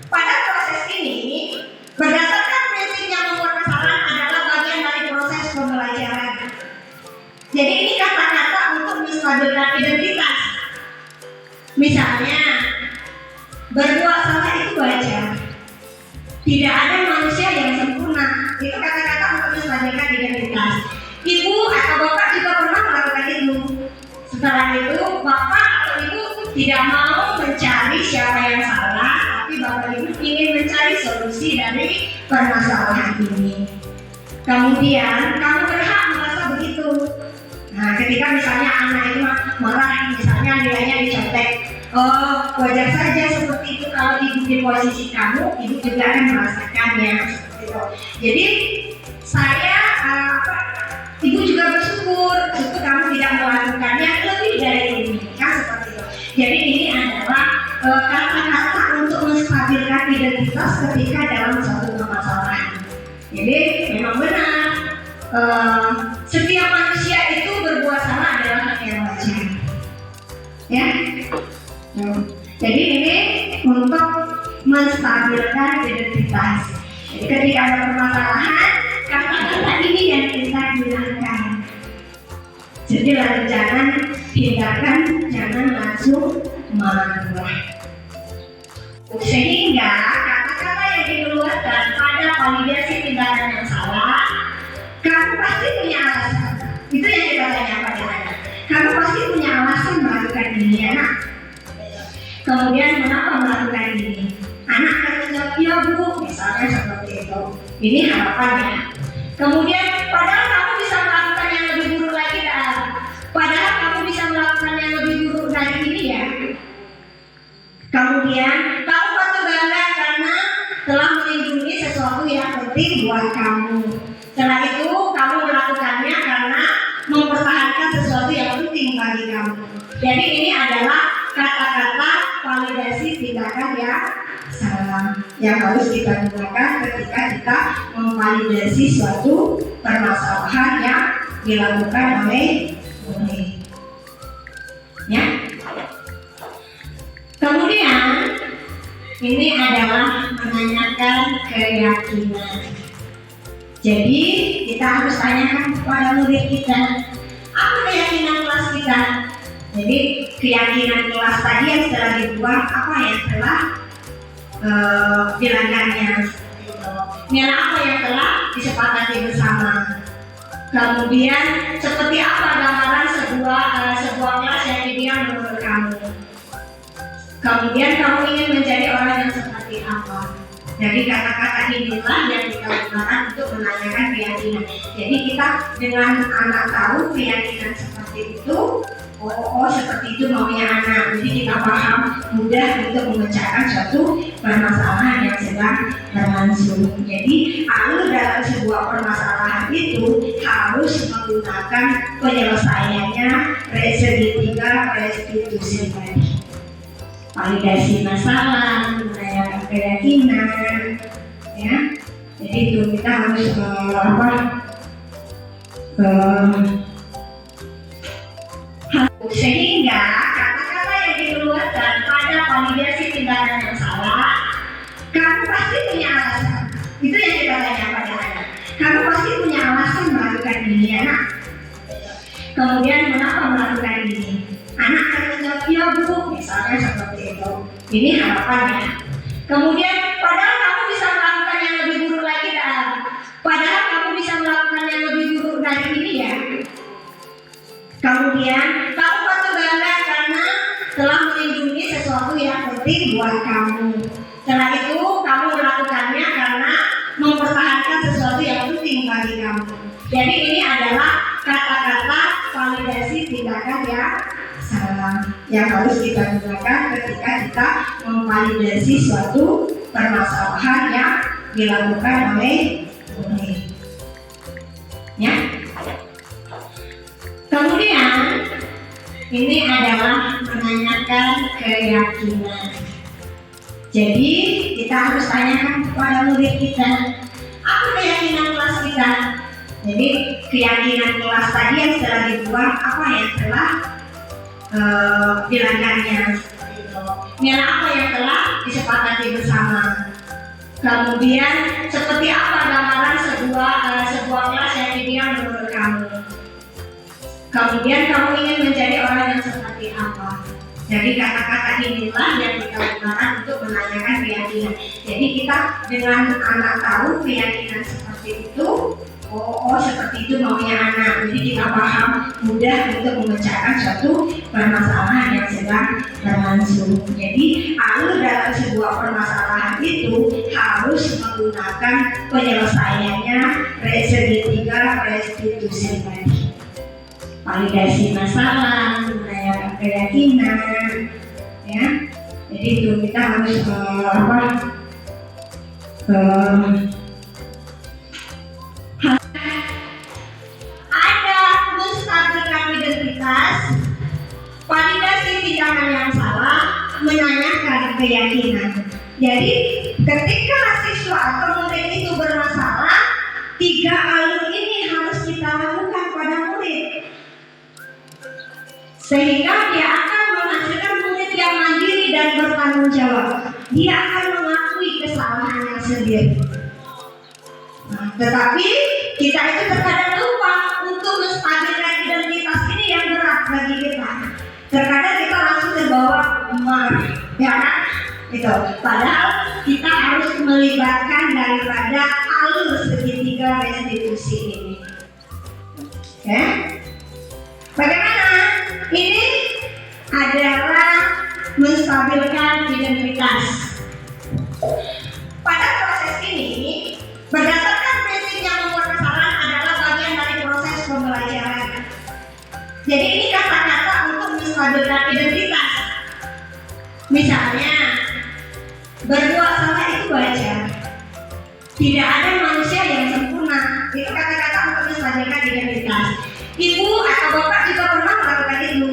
Pada proses ini, berdasarkan prinsip yang membuat kesalahan adalah bagian dari proses pembelajaran. Jadi ini kata-kata untuk menstabilkan identitas. Misalnya, berbuat salah itu wajar. Tidak ada manusia yang sempurna. Itu kata-kata untuk menstabilkan identitas. Ibu atau bapak juga pernah melakukan itu. Setelah itu, bapak atau ibu tidak mau mencari siapa yang salah, tapi bapak ibu ingin mencari solusi dari permasalahan ini. Kemudian, kamu berhak merasa begitu. Nah, ketika misalnya anak itu marah, misalnya nilainya dicontek, oh wajar saja seperti itu. Kalau ibu di posisi kamu, ibu juga akan merasakannya seperti itu. Jadi saya ibu juga bersyukur kamu tidak melakukannya lebih dari ini, kan seperti itu. Jadi ini adalah kata-kata untuk menstabilkan identitas ketika dalam suatu permasalahan. Jadi memang benar, setiap manusia itu berbuat salah adalah hal yang wajar. Ya. Jadi ini untuk menstabilkan identitas. Jadi ketika ada permasalahan, kata-kata ini yang kita gunakan. Jadi jangan hindarkan, jangan langsung marah. Sehingga kata-kata yang dikeluarkan pada validasi tindakan yang salah, kamu pasti punya alasan. Itu yang kita tanya pada anak. Kamu pasti punya alasan melakukan ini, anak. Kemudian mengapa melakukan ini? Anak akan menjawab, ya bu, misalnya seperti itu. Ini harapannya. Kemudian padahal kamu bisa melakukan yang lebih buruk lagi, kan? Padahal kamu bisa melakukan yang lebih buruk dari ini, ya. Kemudian kamu patut bangga karena telah melindungi sesuatu yang penting buat kamu. Setelah itu kamu melakukannya karena mempertahankan sesuatu yang penting bagi kamu. Jadi ini adalah kata-kata validasi tindakan yang salah yang harus kita gunakan ketika kita memvalidasi suatu permasalahan yang dilakukan oleh murid. Ya. Kemudian ini adalah menanyakan keyakinan. Jadi kita harus tanyakan kepada murid kita, apa keyakinan kelas kita? Jadi keyakinan kelas tadi yang telah dibuat, apa yang telah dilanggarnya, nilai apa yang telah disepakati bersama. Kemudian seperti apa gambaran sebuah kelas yang ideal menurut kamu. Kemudian kamu ingin menjadi orang yang seperti apa. Jadi kata-kata inilah yang kita gunakan untuk menanyakan keyakinan. Jadi kita dengan anak tahu keyakinan seperti itu, oh seperti itu maunya anak. Jadi kita paham, mudah untuk memecahkan suatu permasalahan yang sedang berlangsung. Jadi alur dalam sebuah permasalahan itu harus menggunakan penyelesaiannya segitiga restitusi tadi. Validasi masalah, menanyakan keyakinan, ya. Jadi itu kita harus sehingga kata-kata yang dikeluarkan pada validasi tindakan yang salah, kamu pasti punya alasan. Itu yang kita tanya pada anak. Kamu pasti punya alasan melakukan ini, anak. Kemudian mengapa melakukan ini? Anak akan menjawab, ya bu, misalnya seperti itu. Ini harapannya. Kemudian padahal kamu bisa melakukan yang lebih buruk lagi, dan padahal kamu bisa melakukan yang lebih buruk dari ini ya. Kemudian kamu patut bangga karena telah melindungi sesuatu yang penting buat kamu. Setelah itu kamu melakukannya karena mempertahankan sesuatu yang penting bagi kamu. Jadi ini adalah kata-kata validasi tindakan yang salah yang harus kita gunakan ketika kita memvalidasi suatu permasalahan yang dilakukan oleh murid. Ya. Kemudian ini adalah menanyakan keyakinan. Jadi kita harus tanyakan kepada murid kita, apa keyakinan kelas kita? Jadi keyakinan kelas tadi yang telah dibuat, apa yang telah dilanggarnya, nilai apa yang telah disepakati bersama. Kemudian seperti apa gambaran sebuah kelas yang ideal menurut kamu. Kemudian kamu ingin menjadi orang yang seperti apa. Jadi kata-kata inilah yang kita gunakan untuk menanyakan keyakinan. Jadi kita dengan anak tahu keyakinan seperti itu, oh seperti itu maunya anak. Jadi kita paham, mudah untuk memecahkan suatu permasalahan yang sedang berlangsung. Jadi alur dalam sebuah permasalahan itu harus menggunakan penyelesaiannya segitiga restitusi tadi. Validasi masalah, menanyakan keyakinan, ya. Jadi itu kita harus ada menstabilkan identitas, validasi tindakan yang salah, menanyakan keyakinan. Jadi ketika siswa atau murid itu bermasalah, 3 alur ini harus kita lakukan pada murid. Sehingga dia akan menghasilkan murid yang mandiri dan bertanggung jawab. Dia akan mengakui kesalahannya sendiri. Nah, tetapi kita itu terkadang lupa untuk menstabilkan identitas ini yang berat bagi kita. Terkadang kita langsung terbawa marah, ya kan? Gitu. Padahal kita harus melibatkan daripada alur segitiga restitusi ini. Ya? Bagaimana? Ini adalah menstabilkan identitas. Pada proses ini, berdasarkan prinsip yang membuat kesalahan adalah bagian dari proses pembelajaran. Jadi ini kata-kata untuk menstabilkan identitas. Misalnya, berbuat salah itu wajar. Tidak ada manusia yang sempurna. Itu kata-kata untuk menstabilkan identitas. Ibu atau bapak juga pernah melakukan itu.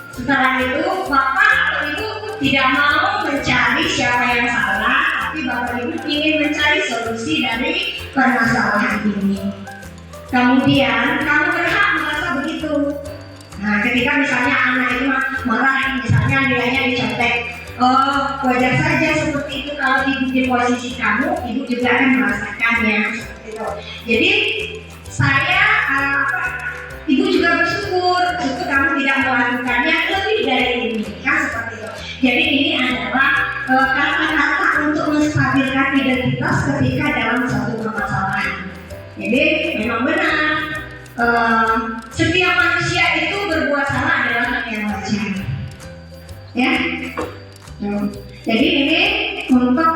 Setelah itu, bapak atau ibu tidak mau mencari siapa yang salah, tapi bapak ibu ingin mencari solusi dari permasalahan ini. Kemudian, kamu berhak merasa begitu. Nah, ketika misalnya anak itu marah, misalnya nilainya dicontek, wajar saja seperti itu. Kalau ibu di posisi kamu, ibu juga akan merasakannya seperti itu. Jadi saya ibu juga bersyukur kamu tidak melakukannya lebih dari ini, kan seperti itu. Jadi ini adalah kata-kata untuk menstabilkan identitas ketika dalam suatu permasalahan. Jadi memang benar, setiap manusia itu berbuat salah adalah hal yang wajar. Ya. Jadi ini untuk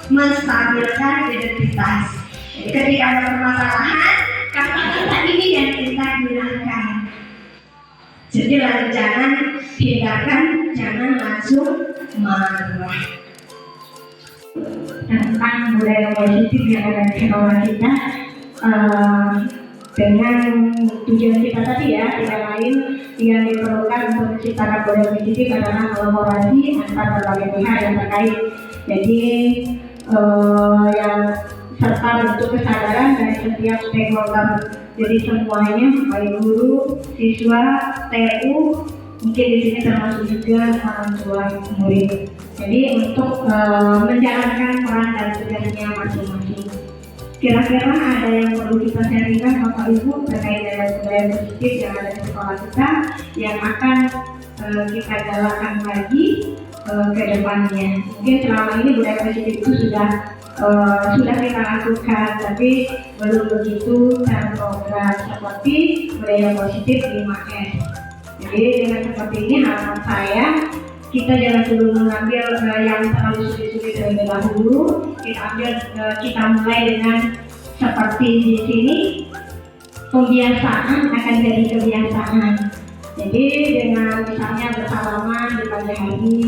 menstabilkan identitas. Jadi ketika ada permasalahan, kata-kata ini yang kita gunakan. Jadi jangan hindarkan, jangan langsung marah.
Tentang budaya positif yang ada di sekolah kita, dengan tujuan kita tadi ya, tidak lain yang diperlukan untuk menciptakan budaya positif adalah kolaborasi antar berbagai pihak yang terkait. Jadi yang serta bentuk kesadaran dari setiap stakeholder. Jadi semuanya, baik guru, siswa, TU, mungkin di sini termasuk juga orang tua murid. Jadi untuk menjalankan peran dan tugasnya masing-masing. Kira-kira ada yang perlu kita sharingkan Bapak Ibu terkait dengan budaya positif yang ada di sekolah kita yang akan kita galakkan lagi ke depannya. Mungkin selama ini budaya positif itu sudah kita lakukan, tapi belum begitu terprogram seperti budaya positif 5S. Jadi dengan seperti ini harapan saya, kita jangan dulu mengambil yang terlalu sulit-sulit terlebih dahulu. Kita mulai dengan seperti di sini, pembiasaan akan jadi kebiasaan. Jadi dengan misalnya bersalaman di pagi hari,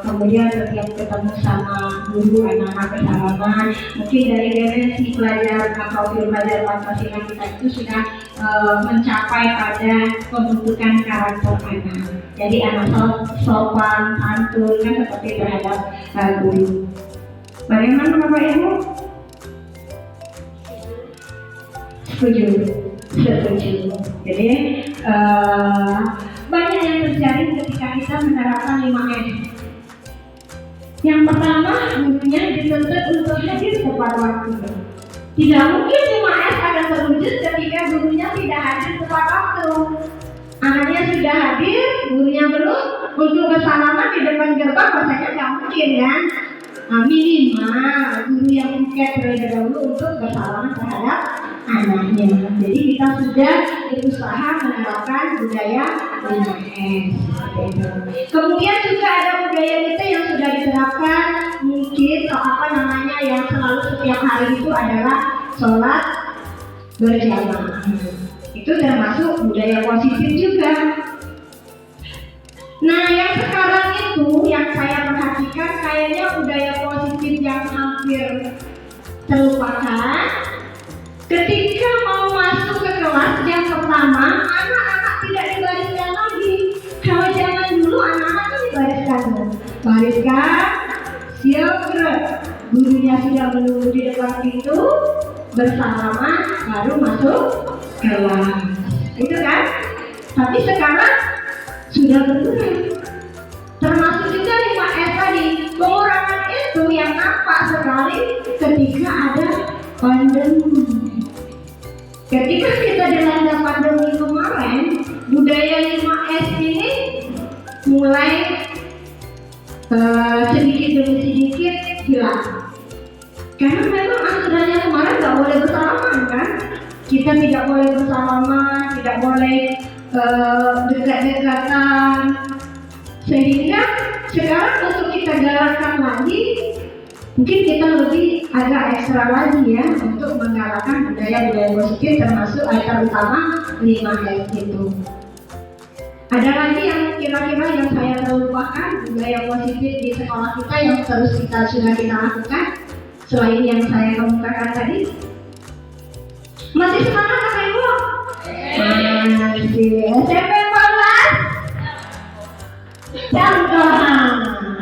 kemudian setiap ketemu sama guru, anak-anak bersalaman, mungkin dari dimensi pelajar profil pelajar Pancasila kita itu sudah mencapai pada pembentukan karakter anak. Jadi anak sopan, santun kan seperti terhadap guru. Bagaimana Bapak Ibu? Setuju. Jadi banyak yang terjadi ketika kita menerapkan 5S. Yang pertama, gurunya dituntut untuk hadir tepat waktu. Tidak mungkin 5S akan terwujud ketika gurunya tidak hadir tepat waktu. Anaknya sudah hadir, gurunya belum, untuk bersalaman di depan gerbang rasanya nggak mungkin kan? Minimal guru yang buket terlebih dahulu untuk bersalaman terhadap anaknya. Jadi kita sudah berusaha menerapkan budaya 5S. Kemudian juga ada budaya kita yang sudah diterapkan, mungkin yang selalu setiap hari itu adalah sholat berjamaah. Itu termasuk budaya positif juga. Nah, yang sekarang itu yang saya perhatikan kayaknya budaya positif yang hampir terlupakan. Ketika mau masuk ke kelas yang pertama, anak-anak tidak dibariskan lagi. Kalau zaman dulu anak-anak itu dibariskan, siap gerak. Gurunya sudah menunggu di depan pintu, bersalaman, baru masuk kelas. Itu kan? Tapi sekarang sudah berkurang. Termasuk juga 5S tadi. Pengurangan itu yang nampak sekali ketika ada pandemi. Ketika kita dilanda pandemi kemarin, budaya 5S ini mulai sedikit demi sedikit hilang. Karena memang aturannya kemarin nggak boleh bersalaman kan? Kita tidak boleh bersalaman, tidak boleh dekat-dekatan. Sehingga sekarang untuk kita galakkan lagi, mungkin kita lebih agak ekstra lagi ya untuk menggalakkan budaya-budaya positif termasuk terutama 5S itu. Ada lagi yang kira-kira yang saya terlupakan budaya positif di sekolah kita yang terus sudah kita lakukan selain yang saya kemukakan tadi. Masih semangat Bapak Ibu? Masih. SMP 14? Jam doa.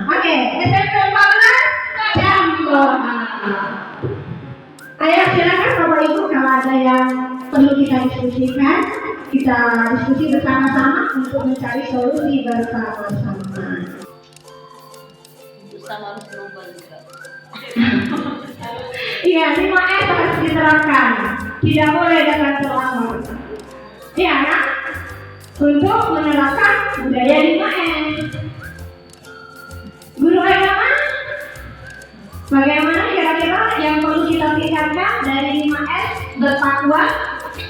Oke, SMP 14 jam doa. Ayo silakan Bapak Ibu kalau ada yang perlu kita diskusikan, kita diskusi bersama-sama untuk mencari solusi bersama-sama.
sama harus berubah juga.
Iya, 5S harus diterapkan. Tidak boleh dengan terlambat. Iya kan? Untuk menerapkan budaya 5S. Guru agama, bagaimana kira-kira yang perlu kita tingkatkan dari 5S? Bertakwa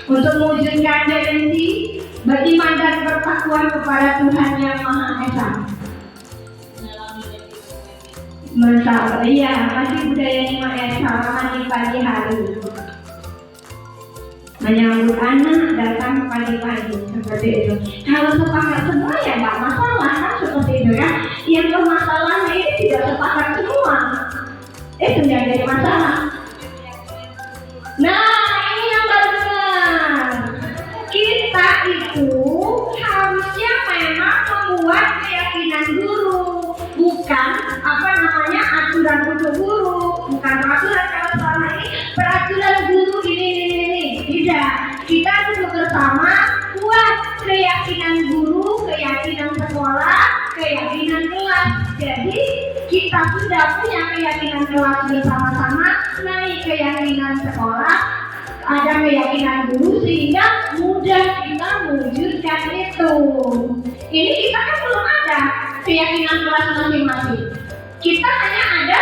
untuk mewujudkan definisi beriman dan bertakwa kepada Tuhan yang Maha Esa. Iya, masih budaya 5S, salaman di pagi hari. Menyambut anak datang pagi-pagi, seperti itu. Kalau sepakat semua ya nggak masalah kan, seperti itu kan. Yang bermasalahnya ini tidak sepakat semua, itu yang jadi masalah. Nah, ini yang benar. Kita itu harusnya memang membuat keyakinan guru, bukan aturan untuk guru, bukan peraturan. Kalau selama ini peraturan guru ini tidak. Kita dulu bersama buat keyakinan guru, keyakinan sekolah, keyakinan kelas. Jadi kita sudah punya keyakinan kelas bersama-sama, naik keyakinan sekolah, ada keyakinan guru, sehingga mudah kita mewujudkan itu. Ini kita kan belum ada keyakinan kelas masing-masing. Kita hanya ada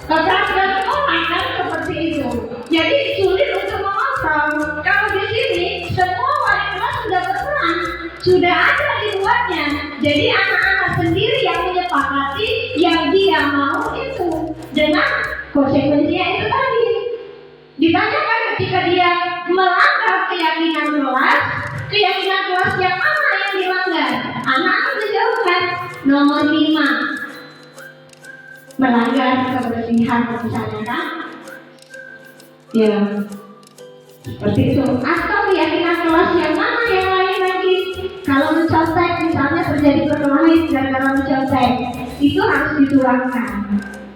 peraturan sekolah kan, seperti itu. Jadi sulit untuk mengontrol. Kalau di sini semua wali kelas sudah berperan, sudah ada dibuatnya. Jadi anak-anak sendiri yang menyepakati yang dia mau itu dengan konsekuensinya itu tadi. Ditanyakan ketika dia melanggar keyakinan kelas yang mana yang dilanggar? Anak-anak menjawabkan nomor 5. Melanggar kebersihan misalnya kan? Ya, seperti itu. Atau keyakinan kelas yang mana yang lain lagi? Kalau mencontek misalnya terjadi perkelahian gara-gara mencontek, itu harus dituangkan.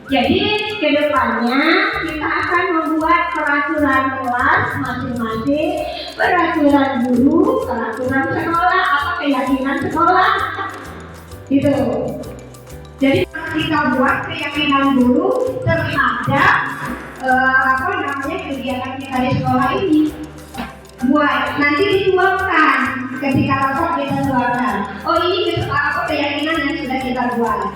Jadi kedepannya kita akan membuat peraturan kelas masing-masing, peraturan guru, peraturan sekolah, apa keyakinan sekolah, gitu. Jadi kita buat keyakinan guru terhadap kegiatan kita di sekolah ini. Buat nanti dituangkan ketika rapat kita tuangkan. Oh ini keyakinan yang sudah kita buat.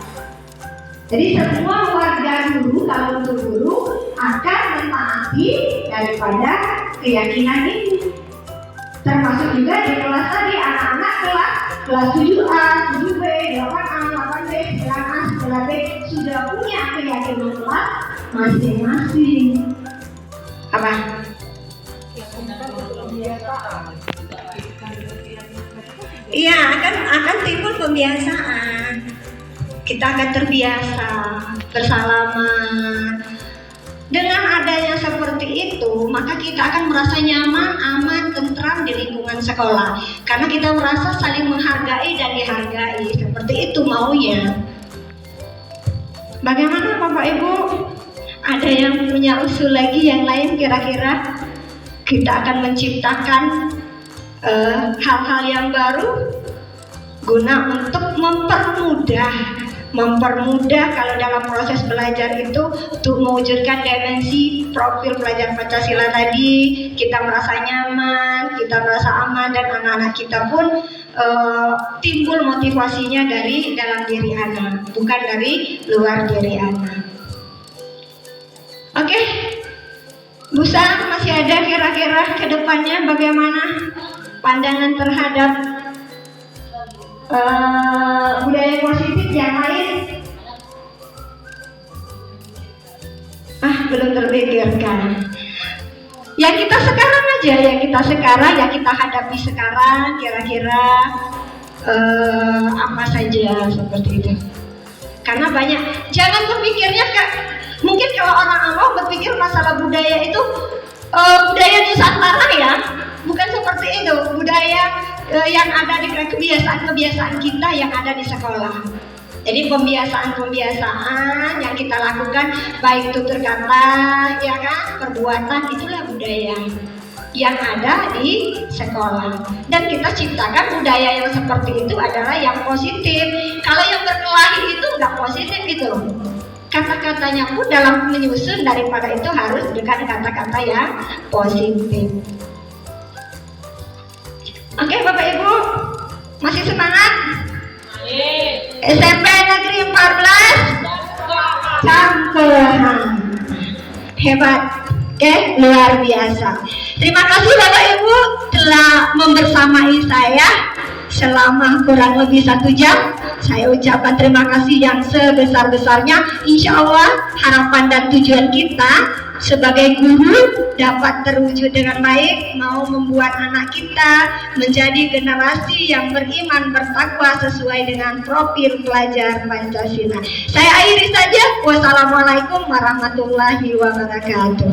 Jadi semua warga guru, kalau untuk guru akan mentaati daripada keyakinan ini. Termasuk juga di kelas tadi, anak-anak kelas 7A, 7B, 8A, 8B, 9A, 9B sudah punya keyakinan kelas masing-masing. Apa? Iya, akan timbul pembiasaan. Kita akan terbiasa bersalaman. Dengan adanya seperti itu, maka kita akan merasa nyaman, aman, tentram di lingkungan sekolah. Karena kita merasa saling menghargai dan dihargai. Seperti itu maunya. Bagaimana Bapak Ibu? Ada yang punya usul lagi yang lain kira-kira? Kita akan menciptakan hal-hal yang baru guna untuk mempermudah kalau dalam proses belajar itu untuk mewujudkan dimensi profil pelajar Pancasila tadi. Kita merasa nyaman, kita merasa aman, dan anak-anak kita pun timbul motivasinya dari dalam diri anak, bukan dari luar diri anak. Oke, Bu Sang, masih ada kira-kira ke depannya bagaimana pandangan terhadap budaya positif yang lain? Belum terpikirkan. Yang kita sekarang aja, yang kita hadapi sekarang, kira-kira apa saja seperti itu. Karena banyak, jangan berpikirnya mungkin kalau orang awam berpikir masalah budaya itu budaya Nusantara ya, bukan seperti itu. Budaya yang ada di kebiasaan-kebiasaan kita yang ada di sekolah. Jadi pembiasaan yang kita lakukan, baik tutur kata, ya kan, perbuatan, itulah budaya. yang ada di sekolah, dan kita ciptakan budaya yang seperti itu adalah yang positif. Kalau yang berkelahi itu nggak positif gitu loh. Kata-katanya pun dalam menyusun daripada itu harus dengan kata-kata yang positif. Oke, Bapak Ibu, masih semangat? SMP Negeri 14 Campuran. Hebat. Oke, luar biasa. Terima kasih Bapak Ibu telah membersamai saya selama kurang lebih 1 jam. Saya ucapkan terima kasih yang sebesar-besarnya. Insya Allah harapan dan tujuan kita sebagai guru dapat terwujud dengan baik, mau membuat anak kita menjadi generasi yang beriman bertakwa sesuai dengan profil pelajar Pancasila. Saya akhiri saja. Wassalamualaikum warahmatullahi wabarakatuh.